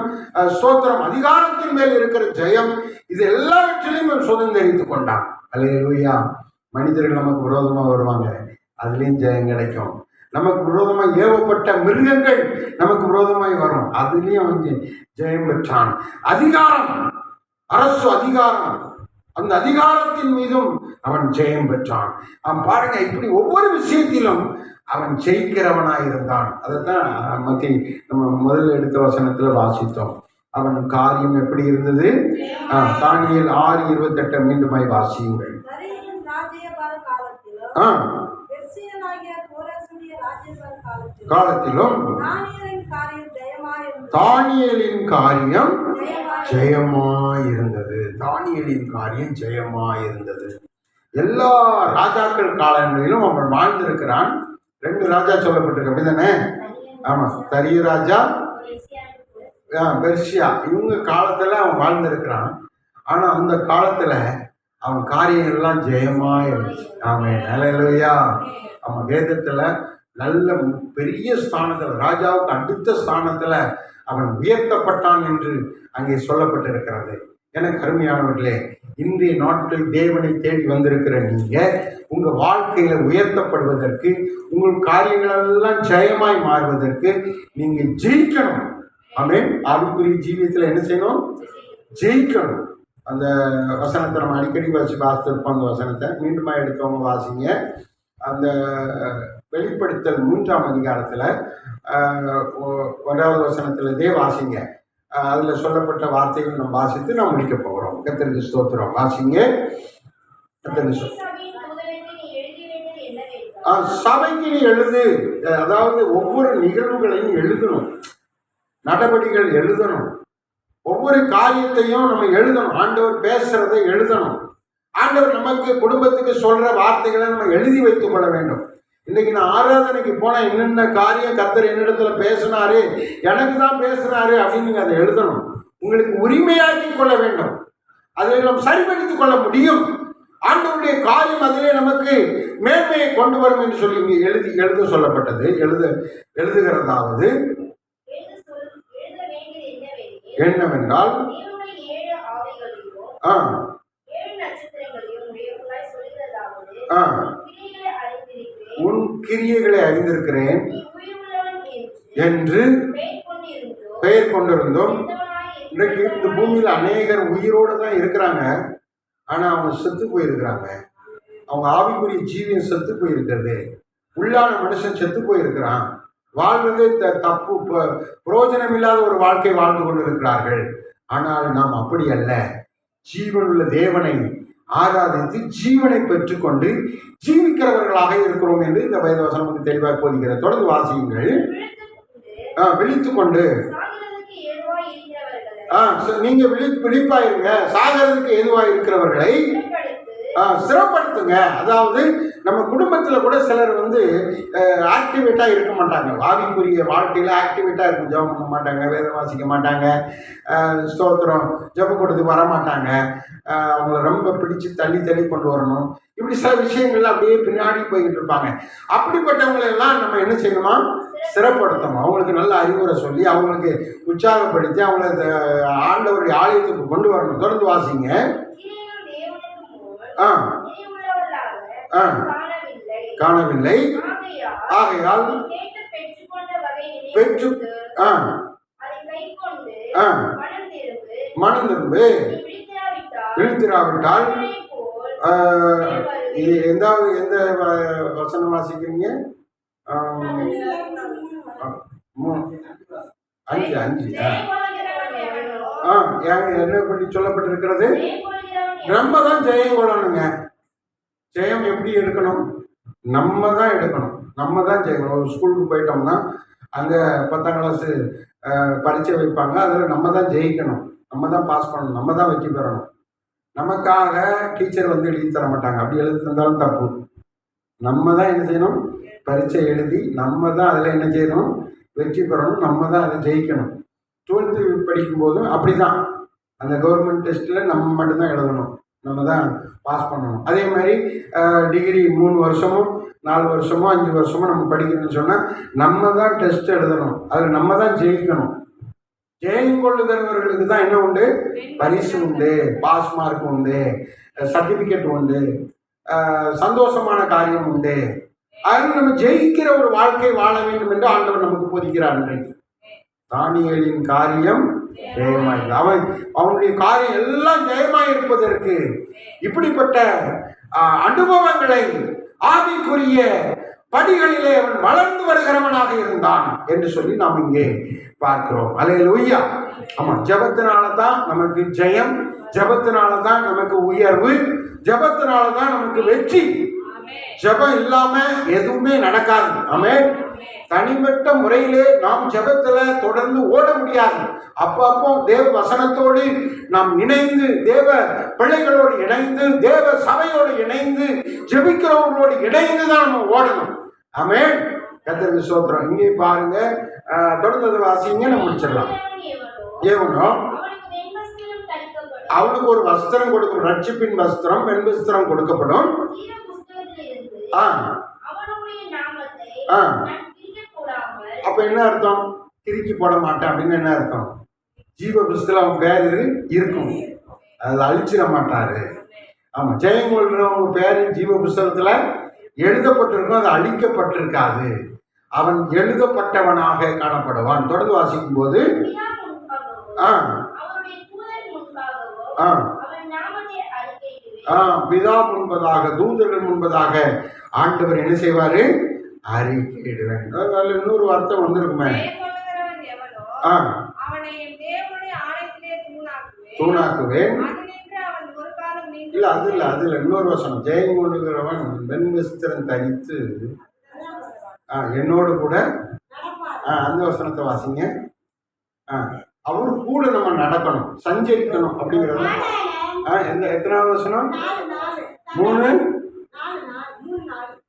S2: ஸ்தோத்திரம் அதிகாரத்தின் மேல் இருக்கிற ஜெயம், இது எல்லாவற்றிலையும் சுதந்திரித்து கொண்டான். அல்லேலூயா. மனிதர்கள் நமக்கு விரோதமாக வருவாங்க, அதுலேயும் ஜெயம் கிடைக்கும். நமக்கு விரோதமாக ஏவப்பட்ட மிருகங்கள் நமக்கு விரோதமாய் வரும், அதுலேயும் அவன் ஜெயம் பெற்றான். அதிகாரம், அரசு அதிகாரம், அந்த அதிகாரத்தின் மீதும் அவன் ஜெயம் பெற்றான். அவன் பாருங்க, இப்படி ஒவ்வொரு விஷயத்திலும் அவன் ஜெயிக்கிறவனாய் இருந்தான். அதைத்தான் நம்ம முதல்ல எடுத்த வசனத்துல வாசித்தோம். அவன் காரியம் எப்படி இருந்தது? தானியேல் 6:28 மீண்டுமாய் வாசியுங்கள். காலத்திலும் தானியேலின் காரியம் ஜெயமாயிருந்தது. தானியேலின் காரியம் ஜெயமாயிருந்தது. எல்லா ராஜாக்கள் காலங்களிலும் அவன் வாழ்ந்திருக்கிறான். 2 ராஜா சொல்லப்பட்டிருக்கு, அப்படிதானே? ஆமா, தரிய ராஜா, பெர்சியா, இவங்க காலத்துல அவன் வாழ்ந்திருக்கிறான். ஆனா அந்த காலத்துல அவன் காரியம் எல்லாம் ஜெயமா இருந்துச்சு. ஆமென். அல்லேலூயா. அவன் வேதத்துல நல்ல பெரிய ஸ்தானத்துல, ராஜாவுக்கு அடுத்த ஸ்தானத்துல அவன் உயர்த்தப்பட்டான் என்று அங்கே சொல்லப்பட்டிருக்கிறது. எனக்கு அருமையானவர்களே, இன்றைய நாட்களில் தேவனை தேடி வந்திருக்கிற நீங்க உங்க வாழ்க்கையில உயர்த்தப்படுவதற்கு, உங்கள் காரியங்கள் எல்லாம் ஜெயமாய் மாறுவதற்கு நீங்க ஜெயிக்கணும். ஆமென். ஆவிக்குரிய ஜீவியத்தில் என்ன செய்யணும்? ஜெயிக்கணும். அந்த வசனத்தை நம்ம அடிக்கடி வாசித்திருப்போம். அந்த வசனத்தை மீண்டுமா எடுத்தவங்க வாசிங்க. அந்த வெளிப்படுத்தல் 3ஆம் அதிகாரத்தில் 1வது வசனத்திலே வாசிங்க. அதில் சொல்லப்பட்ட வார்த்தைகள் நம்ம வாசித்து நாம் முடிக்க போகிறோம். கர்த்தருக்கு ஸ்தோத்திரம். வாசிங்க. சபைக்கு நீ எழுது. அதாவது ஒவ்வொரு நிகழ்வுகளையும் எழுதணும், நடவடிக்கைகள் எழுதணும், ஒவ்வொரு காரியத்தையும் நம்ம எழுதணும். ஆண்டவர் பேசுறதை எழுதணும். ஆண்டவர் நமக்கு குடும்பத்துக்கு சொல்ற வார்த்தைகளை நம்ம எழுதி வைத்துக் கொள்ள வேண்டும். இன்னைக்கு நான் ஆராதனைக்கு போனால் என்னென்ன காரியம் கர்த்தர் என்னிடத்துல பேசினாரு, எனக்கு தான் பேசுறாரு அப்படின்னு நீங்க அதை எழுதணும். உங்களுக்கு உரிமையாக்கி கொள்ள வேண்டும். அதில் நம்ம சரிபடுத்திக் கொள்ள முடியும். ஆண்டவருடைய காரியம் அதிலே நமக்கு மேன்மையை கொண்டு வரும் என்று சொல்லி இங்கே எழுத சொல்லப்பட்டது. எழுதுகிறதாவது என்னவென்றால் ஆ
S3: ஏழு நட்சத்திரங்களையும் உடையவர்களாய் சொல்கிறதாவது,
S2: ஆ
S3: கிரியைகளை அறிந்திருக்கிறேன்.
S2: உன் கிரியைகளை அறிந்திருக்கிறேன்
S3: நீ உயிருள்ளவன்
S2: என்று பெயர் கொண்டிருந்தோம். இன்றைக்கு இந்த பூமியில் அநேகர் உயிரோடு தான் இருக்கிறாங்க, ஆனால் அவங்க செத்து போயிருக்கிறாங்க. அவங்க ஆவிக்குரிய ஜீவியம் செத்து போயிருக்கிறது. உள்ளான மனுஷன் செத்து போயிருக்கிறான். வாழ்வதே தப்பு, பிரயோஜனம் இல்லாத ஒரு வாழ்க்கை வாழ்ந்து கொண்டிருக்கிறார்கள். ஆனால் நாம் அப்படி அல்ல. ஜீவனுள்ள தேவனை ஆராதித்து ஜீவனை பெற்றுக்கொண்டு ஜீவிக்கிறவர்களாக இருக்கிறோம் என்று இந்த வேதவசனம் நமக்கு தெளிவாக போதிக்கிறது. தொடர்ந்து வாசியுங்கள். விழித்துக் கொண்டு நீங்க விழிப்பாயிருங்க. சாகிறதுக்கு ஏதுவாக இருக்கிறவர்களை சிறப்படுத்துங்க. அதாவது நம்ம குடும்பத்தில் கூட சிலர் ஆக்டிவேட்டாக இருக்க மாட்டாங்க. ஆவிக்குரிய வாழ்க்கையில் ஆக்டிவேட்டாக இருக்கும். ஜெபம் பண்ண மாட்டாங்க, வேதம் வாசிக்க மாட்டாங்க, ஸ்தோத்திரம் ஜெப கொடுத்து வர மாட்டாங்க. அவங்கள ரொம்ப பிடிச்சு தள்ளி தள்ளி கொண்டு வரணும். இப்படி சில விஷயங்கள்ல அப்படியே பின்னாடி போய்கிட்டு இருப்பாங்க. அப்படிப்பட்டவங்களெல்லாம் நம்ம என்ன செய்யணுமா? சிறப்படுத்தணும். அவங்களுக்கு நல்ல அறிவுரை சொல்லி அவங்களுக்கு உற்சாகப்படுத்தி அவங்கள ஆண்டவருடைய ஆலயத்துக்கு கொண்டு வரணும். தொடர்ந்து வாசிங்க. காணவில்லை, ஆகையால் பெற்று மனம் திரும்பு. விழித்திராவிட்டால் இது எந்த வசனம் வாசிக்கிறீங்க? 5 என்ன பண்ணி சொல்லப்பட்டிருக்கிறது? நம்ம தான் ஜெயம் கொள்ளணுங்க. ஜெயம் எப்படி எடுக்கணும்? நம்ம தான் எடுக்கணும். நம்ம தான் ஜெயம். ஒரு ஸ்கூலுக்கு போயிட்டோம்னா அங்கே 10ஆம் கிளாஸு பரீட்சை வைப்பாங்க. அதில் நம்ம தான் ஜெயிக்கணும், நம்ம தான் பாஸ் பண்ணணும், நம்ம தான் வெற்றி பெறணும். நமக்காக டீச்சர் எழுதி தர மாட்டாங்க. அப்படி எழுதி தந்தாலும் தப்பு. நம்ம தான் என்ன செய்யணும்? பரீட்சை எழுதி நம்ம தான் அதில் என்ன செய்யணும்? வெற்றி பெறணும். நம்ம தான் அதை ஜெயிக்கணும். 12th படிக்கும்போதும் அப்படி தான். அந்த கவர்மெண்ட் டெஸ்ட்டில் நம்ம மட்டும்தான் எழுதணும், நம்ம தான் பாஸ் பண்ணணும். அதே மாதிரி டிகிரி 3 வருஷமோ 4 வருஷமோ 5 வருஷமோ நம்ம படிக்கணும்னு சொன்னால் நம்ம தான் டெஸ்ட் எழுதணும், அதில் நம்ம தான் ஜெயிக்கணும். ஜெயம் கொள்ளுகிறவர்களுக்கு தான் என்ன உண்டு? பரிசு உண்டு, பாஸ் மார்க் உண்டு, சர்டிஃபிகேட் உண்டு, சந்தோஷமான காரியம் உண்டு. அதில் நம்ம ஜெயிக்கிற ஒரு வாழ்க்கை வாழ வேண்டும் என்று ஆண்டவர் நமக்கு போதிக்கிறார். இன்றைக்கு தானியேலின் காரியம் ஜெயமாய், அவனுடைய காரியம் எல்லாம் ஜெயமாய் இருப்பதற்கு இப்படிப்பட்ட அனுபவங்களை ஆவிக்குரிய படிகளிலே அவன் வளர்ந்து வருகிறவனாக இருந்தான் என்று சொல்லி நாம் இங்கே பார்க்கிறோம். அல்லேலூயா. ஆமா, ஜெபத்தினால தான் நமக்கு ஜெயம், ஜெபத்தினால தான் நமக்கு உயர்வு, ஜெபத்தினால தான் நமக்கு வெற்றி. ஜெபம் இல்லாம எதுவுமே நடக்காது. ஆமென். தனிப்பட்ட முறையிலே நாம் ஜெபத்துல தொடர்ந்து ஓட முடியாது. அப்பப்போ தேவ வசனத்தோடு நாம் இணைந்து, தேவ பிள்ளைகளோடு இணைந்து, தேவ சபையோடு இணைந்து, ஜெபிக்கிறவர்களோடு இணைந்து தான் நம்ம ஓடணும். ஆமென். கர்த்தருக்கு ஸ்தோத்திரம். இங்கே பாருங்க, தொடர்ந்து வாசிங்க, நம்ம முடிச்சிடலாம். ஏவனோ அவனுக்கு ஒரு வஸ்திரம் கொடுக்கும், ரட்சிப்பின் வஸ்திரம், வெண் வஸ்திரம் கொடுக்கப்படும். அப்ப என்ன அர்த்தம்? கிறுக்கி போட மாட்டேன் அப்படின்னு என்ன அர்த்தம்? ஜீவ புஸ்தகத்துல அவன் பேர் இருக்கும், அதை அழிச்சிட மாட்டாரு. ஆமா, ஜெயம் கொள்றவங்க பேரு ஜீவ புஸ்தகத்துல எழுதப்பட்டிருக்கும், அது அழிக்கப்பட்டிருக்காது. அவன் எழுதப்பட்டவனாக காணப்படுவான். தொடர்ந்து வாசிக்கும் போது பிதா முன்பதாக, தூதர்கள் முன்பதாக ஆண்டவர் என்ன செய்வாரு? அறிக்கையிடுவேன். இன்னொரு அர்த்தம் வந்திருக்குமே, தூணாக்குவேன். இல்ல அது இல்ல, அதுல இன்னொரு வசனம், ஜெயம் கொள்ளுகிறவன் வெண் வஸ்திரம் தரித்து என்னோடு கூட, அந்த வசனத்தை வாசிங்க. அவரு கூட நம்ம நடக்கணும், சஞ்சரிக்கணும் அப்படிங்கிறது. எத்தனாவது வசனம்?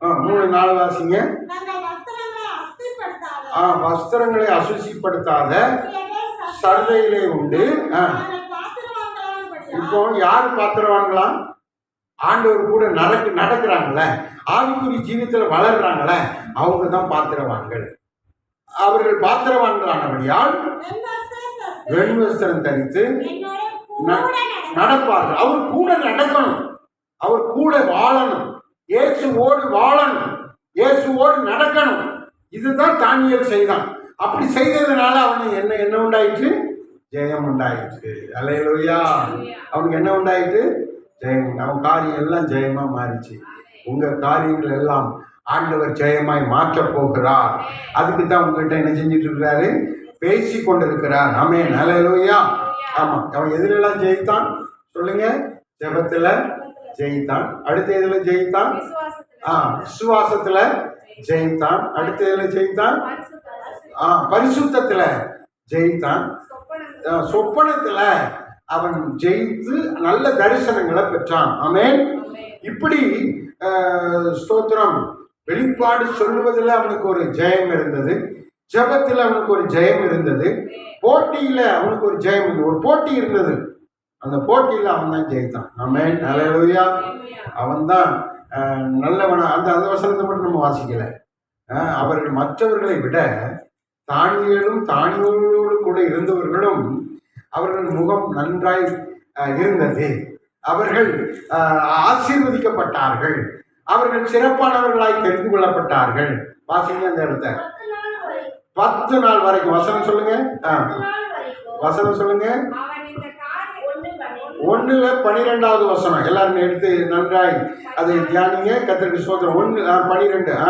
S2: 3-4 வாசிங்க. வஸ்திரங்களை அசுசிப்படுத்தாத சர்தையிலே உண்டு. இப்போ யார் பாத்திரவான்களா? ஆண்டவர் கூட நடக்கிறாங்கள, ஆவிக்குரிய ஜீவிதத்தில் வளர்றாங்கள, அவங்க தான் பாத்திரவான்கள். அவர்கள் பாத்திரவான்களானபடியால் வெண் வஸ்திரம் தரித்து நடப்பார்கள். அவர் கூட நடக்கணும், அவர் கூட வாழணும், இயேசுவோடு வாழணும், இயேசுவோடு நடக்கணும். இதுதான் தானியேல் செய்தான். அப்படி செய்ததுனால அவனுக்கு என்ன உண்டாயிற்று? ஜெயம் உண்டாயிற்று. அல்லேலூயா. அவனுக்கு என்ன உண்டாயிற்று? ஜெயம். அவன் காரியம் எல்லாம் ஜெயமா மாறிச்சு. உங்க காரியங்கள் எல்லாம் ஆண்டவர் ஜெயமாய் மாற்றப் போகிறார். அதுக்கு தான் உங்ககிட்ட என்ன செஞ்சுட்டு இருக்கிறாரு? பேசி கொண்டிருக்கிறார். ஆமென். அல்லேலூயா. ஆமா, அவன் எதிலெல்லாம் ஜெயித்தான் சொல்லுங்க? ஜெபத்துல ஜெயித்தான். அடுத்த எதுல ஜெயித்தான்? விசுவாசத்துல ஜெயித்தான். அடுத்த எதுல ஜெயித்தான்? பரிசுத்தத்துல ஜெயித்தான். சொப்பனத்துல அவன் ஜெயித்து நல்ல தரிசனங்களை பெற்றான். ஆமென். இப்படி ஸ்தோத்திரம். வெளிப்பாடு சொல்லுவதில் அவனுக்கு ஒரு ஜெயம் இருந்தது, ஜெபத்தில் அவனுக்கு ஒரு ஜெயம் இருந்தது, போட்டியில அவனுக்கு ஒரு ஜெயம் இருந்தது. ஒரு போட்டி இருந்தது, அந்த போட்டியில் அவன் தான் ஜெயித்தான். ஆமென். அல்லேலூயா. அவன் தான் நல்லவனா. அந்த அந்த வசனத்தை மட்டும் நம்ம வாசிக்கல. அவர்கள் மற்றவர்களை விட தானியேலோடு கூட இருந்தவர்களும் அவர்கள் முகம் நன்றாய் இருந்தது. அவர்கள் ஆசீர்வதிக்கப்பட்டார்கள், அவர்கள் சிறப்பானவர்களாய் தெரிந்து கொள்ளப்பட்டார்கள். வாசிங்க அந்த இடத்த. 10 நாள் வரைக்கும் வசனம் சொல்லுங்க. வசனம் சொல்லுங்க. 1:12 வசனம் எல்லாரும் எடுத்து நன்றாய் அதை தியானிங்க. கர்த்தருக்கு ஸ்தோத்திரம். 1:12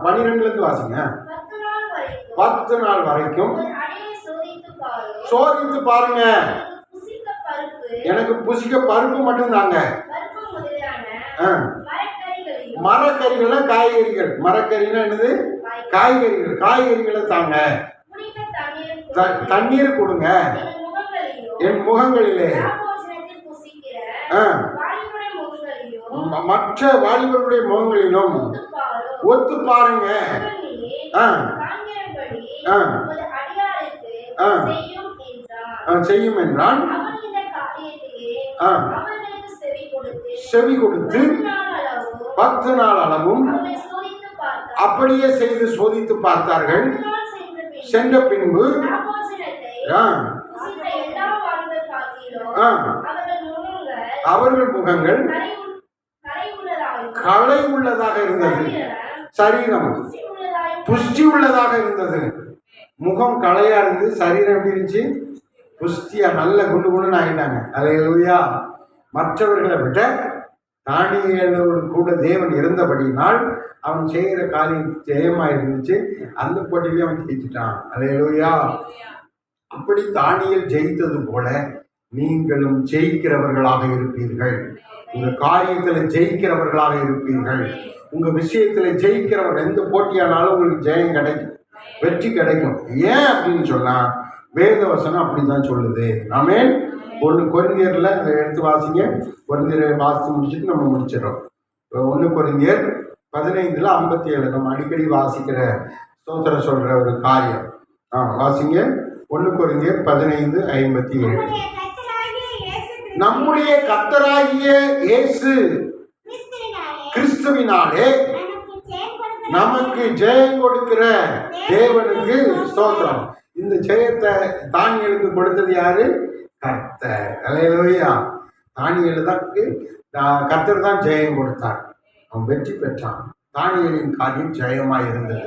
S2: 12 வாசிங்க. 10 நாள் வரைக்கும் சோதித்து பாருங்க. எனக்கு புசிக்க பருப்பு மட்டும் தாங்க. மரக்கறிகள், காய்கறிகள். மரக்கறினா என்னது? காய்கறிகள். காய்கறிகளை தாங்க. தண்ணீர் கொடுங்க என் முகங்களிலே. மற்ற வாலிபர்களுடைய முகங்களிலும் ஒத்து பாருங்க. செய்யும் என்றான். செவி கொடுத்து 10 நாள் அளவும் அப்படியே செய்து சோதித்து பார்த்தார்கள். சென்ற பின்பு அவர்கள் முகங்கள் களை உள்ளதாக இருந்தது, சரீரம் புஷ்டி உள்ளதாக இருந்தது. முகம் களையா இருந்து சரீரம் எப்படி இருந்துச்சு? புஷ்டியா, நல்ல குண்டு குண்டுன்னு ஆகிட்டாங்க. அல்லேலூயா. மற்றவர்களை விட தானியேலோடு கூட தேவன் இருந்தபடியினால் அவன் செய்கிற காரியம் ஜெயமா இருந்துச்சு. அந்த போட்டியிலே அவன் ஜெயிச்சுட்டான். அல்லேலூயா. அப்படி தானியேல் ஜெயித்தது போல நீங்களும் ஜெயிக்கிறவர்களாக இருப்பீர்கள். உங்க காரியத்தில் ஜெயிக்கிறவர்களாக இருப்பீர்கள். உங்க விஷயத்துல ஜெயிக்கிறவர்கள். எந்த போட்டியானாலும் உங்களுக்கு ஜெயம் கிடைக்கும், வெற்றி கிடைக்கும். ஏன் அப்படின்னு சொன்னா வேத வசனம் அப்படிதான் சொல்லுது. ஆமென். 1 கொரிந்தியர்ல அதை எடுத்து வாசிங்க. கொரிந்தியரை வாசித்து முடிச்சுட்டு நம்ம முடிச்சிடறோம். 1 கொரிந்தியர் 15:57 நம்ம அடிக்கடி வாசிக்கிற ஸ்தோத்திரம் சொல்ற ஒரு காரியம். வாசிங்க. 1 கொரிந்தியர் 15:57. நம்முடைய கர்த்தராகிய இயேசு கிறிஸ்துவினாலே நமக்கு ஜெயம் கொடுக்கிற தேவனுக்கு ஸ்தோத்திரம். இந்த ஜெயத்தை தானியேலுக்கு கொடுத்தது யாரு? கர்த்தர். அல்லேலூயா. தானியேலுக்கு கர்த்தர் தான் ஜெயம் கொடுத்தார். அவன் வெற்றி பெற்றான். தானியேலின் காரியம் ஜெயமாய் இருந்தது.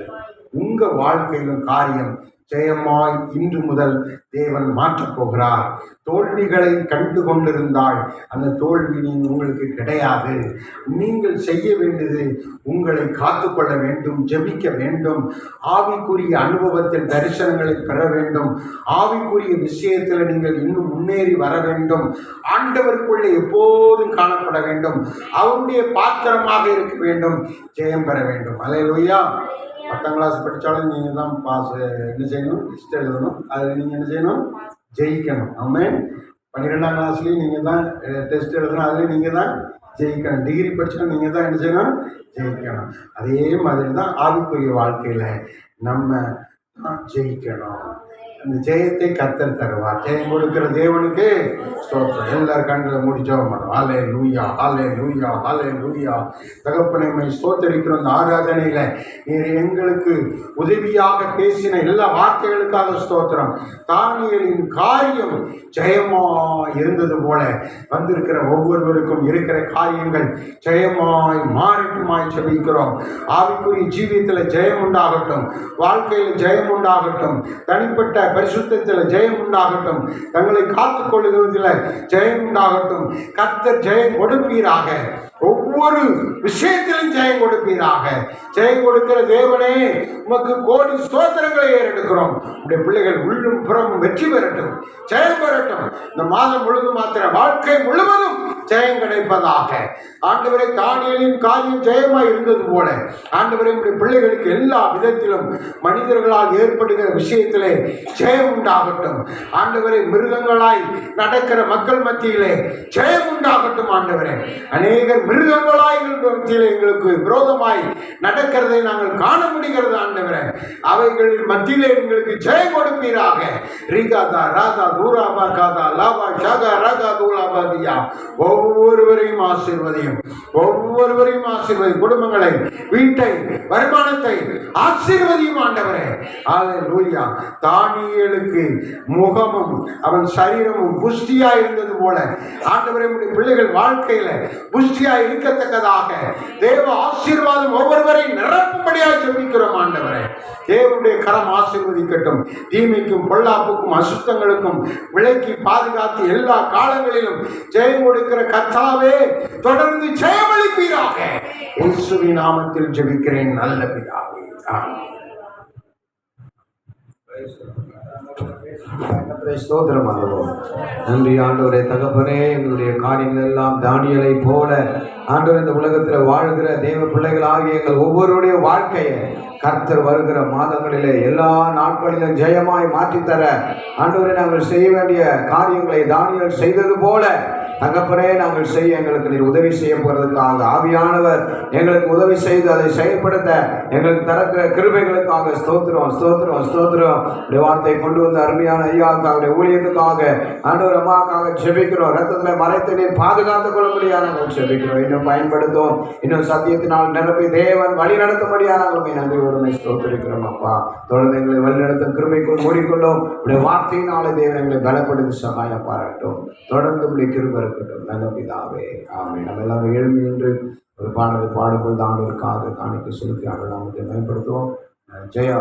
S2: உங்க வாழ்க்கையிலும் காரியம் ஜெயமாய் இன்று முதல் தேவன் மாற்றப் போகிறார். தோல்விகளை கண்டு கொண்டிருந்தால் அந்த தோல்வி உங்களுக்கு கிடையாது. நீங்கள் செய்ய வேண்டியது உங்களை காத்துக்கொள்ள வேண்டும், ஜெபிக்க வேண்டும், ஆவிக்குரிய அனுபவத்தில் தரிசனங்களை பெற வேண்டும், ஆவிக்குரிய விஷயத்தில் நீங்கள் இன்னும் முன்னேறி வர வேண்டும், ஆண்டவருக்குள்ளே எப்போதும் காணப்பட வேண்டும், அவருடைய பாத்திரமாக இருக்க வேண்டும், ஜெயம் பெற வேண்டும். அல்லேலூயா. 10ஆம் கிளாஸ் படித்தாலும் நீங்கள் தான் பாஸ் என்ன செய்யணும்? டெஸ்ட் எழுதணும். அதில் நீங்கள் என்ன செய்யணும்? ஜெயிக்கணும். ஆமென். 12ஆம் கிளாஸ்லேயும் நீங்கள் தான் டெஸ்ட் எழுதணும். அதில் நீங்கள் தான் ஜெயிக்கணும். டிகிரி படித்தாலும் நீங்கள் தான் என்ன செய்யணும்? ஜெயிக்கணும். அதே மாதிரி தான் ஆவிக்குரிய வாழ்க்கையில் நம்ம ஜெயிக்கணும். இந்த ஜெயத்தை கர்த்தர் தருவார். ஜெயம் கொடுக்கிற தேவனுக்கு ஸ்தோத்திரம். எல்லாரும் கண்களை மூடி ஜெபம் பண்ணுவோம். ஹல்லே லூயா, ஹல்லே லூயா, ஹல்லே லூயா. தகப்பனை ஸ்தோத்திரிக்கிற இந்த ஆராதனையில நீர் எங்களுக்கு உதவியாக பேசின எல்லா வார்த்தைகளுக்காக ஸ்தோத்திரம். தானியேலின் காரியம் ஜெயமா இருந்தது போல வந்திருக்கிற ஒவ்வொருவருக்கும் இருக்கிற காரியங்கள் ஜெயமாய் மாறட்டுமாய் ஜெபிக்கிறோம். ஆவிக்குரிய ஜீவியத்தில் ஜெயம் உண்டாகட்டும், வாழ்க்கையில் ஜெயம் உண்டாகட்டும், தனிப்பட்ட பரிசுத்தத்தில் ஜெயம் உண்டாகட்டும், தங்களை காத்துக் கொள்ளுவதில் ஜெயம் உண்டாகட்டும். கர்த்தர் ஜெயம் கொடுப்பீராக, ஒவ்வொரு விஷயத்திலும் ஜெயம் கொடுப்பீராக. ஜெயம் கொடுக்கிற தேவனே உமக்கு கோடி ஸ்தோத்திரங்களை ஏறெடுக்கிறோம். உடைய பிள்ளைகள் உள்ளும் புறமும் வெற்றி பெறட்டும், ஜெயம் பெறட்டும். இந்த மாதம் முழுவதும் மாத்திர வாழ்க்கை முழுவதும் ஜெயம் கிடைப்பதாக. ஆண்டவரை தானியேலின் காரியம் ஜெயமாய் இருந்தது போல ஆண்டவரை உடைய பிள்ளைகளுக்கு எல்லா விதத்திலும் மனிதர்களால் ஏற்படுகிற விஷயத்திலே ஜெயம் உண்டாகட்டும். ஆண்டவரை மிருகங்களாய் நடக்கிற மக்கள் மத்தியிலே ஜெயம் உண்டாகட்டும். ஆண்டவரே அநேகர் மிருகங்களாய் மத்தியிலே எங்களுக்கு விரோதமாய் நடக்கிறதை நாங்கள் காண முடிகிறது. ஆண்டவரே அவைகளின் மத்தியிலே எங்களுக்கு ஜெயம் கொடுப்பீராக. ரிகாதா ராதா தூராபா காதா லாபா ஷாகா ராகா தூலாபாதியா. ஒவ்வொருவரையும் ஆசீர்வதியும், ஒவ்வொருவரையும் ஆசீர்வதி. குடும்பங்களை, வீட்டை, வருமானத்தை ஆசீர்வதியும் ஆண்டவரே. அல்லேலூயா. தானியேலுக்கு முகமும் அவன் சரீரமும் புஷ்டியாய் இருந்தது போல ஆண்டவரே உடைய பிள்ளைகள் வாழ்க்கையில புஷ்டியாய் இருக்கத்தக்கதாக தேவ ஆசீர்வாதம் ஒவ்வொருவரையும் நிரப்பும்படியாய் ஜெபிக்கிறோம். ஆண்டவரே தேவனுடைய கரம் ஆசீர்வதிக்கட்டும். தீமைக்கும் பொல்லாப்புக்கும் அசுத்தங்களுக்கும் விலக்கி பாதுகாத்து எல்லா காலங்களிலும் ஜெயம் கொடுக்கிற கர்த்தாவே தொடர்ந்து ஜெயமளிப்பீராக. இயேசுவின் நாமத்தில் ஜெபிக்கிறேன் நல்ல பிதாவே. ஆமென்.
S1: ஸ்தோத்திரம் ஆண்டவரே. நன்றி ஆண்டவரே. தகப்பனே எங்களுடைய காரியங்கள் எல்லாம் தானியேலை போல ஆண்டவர் இந்த உலகத்தில் வாழ்கிற தேவ பிள்ளைகளாகிய எங்கள் ஒவ்வொருடைய வாழ்க்கையை கர்த்தர் வருகிற மாதங்களிலே எல்லா நாட்களிலும் ஜெயமாய் மாற்றித்தர ஆண்டவரை நாங்கள் செய்ய வேண்டிய காரியங்களை தானியேல் செய்தது போல தகப்பனே நாங்கள் செய்ய எங்களுக்கு நீர் உதவி செய்ய போறதுக்காக ஆவியானவர் எங்களுக்கு உதவி செய்து அதை செயல்படுத்த எங்களுக்கு தரக்கிற கிருபைகளுக்காக ஸ்தோத்திரம் ஸ்தோத்திரம் ஸ்தோத்திரம். வார்த்தை கொண்டு வந்த அருமையான ஐயாவுக்காக ஊழியத்துக்காக ஆண்டவர் அம்மாவுக்காக ஜெபிக்கிறோம். ரத்தத்தில் மறைத்து நீர் பாதுகாத்துக் கொள்ளும்படியாக நாங்கள் ஜெபிக்கிறோம். இன்னும் பயன்படுத்தும், இன்னும் சத்தியத்தினால் நிரப்பி தேவன் வழி நடத்தும்படியாக நாங்கள் நன்றியோடுமை ஸ்தோத்திரிக்கிறோம். அப்பா தொடர்ந்து எங்களை வழிநடத்தும் கிருபைக்குள் மூடிக்கொள்ளும். உடைய வார்த்தையினாலே தேவன் எங்களை பலப்படுத்தி சகாயம் பாராட்டும். தொடர்ந்து உடைய கிருபை இருக்கட்டும். நல்ல பிதாவே. ஆமென். நம்ம எல்லாரும் எழுதி நின்று ஒரு பாடலை பாடும்போது ஆண்டவருக்காக காணிக்கை செலுத்தி ஆண்டவர் நாமத்தை பயன்படுத்துவோம். ஜெயா.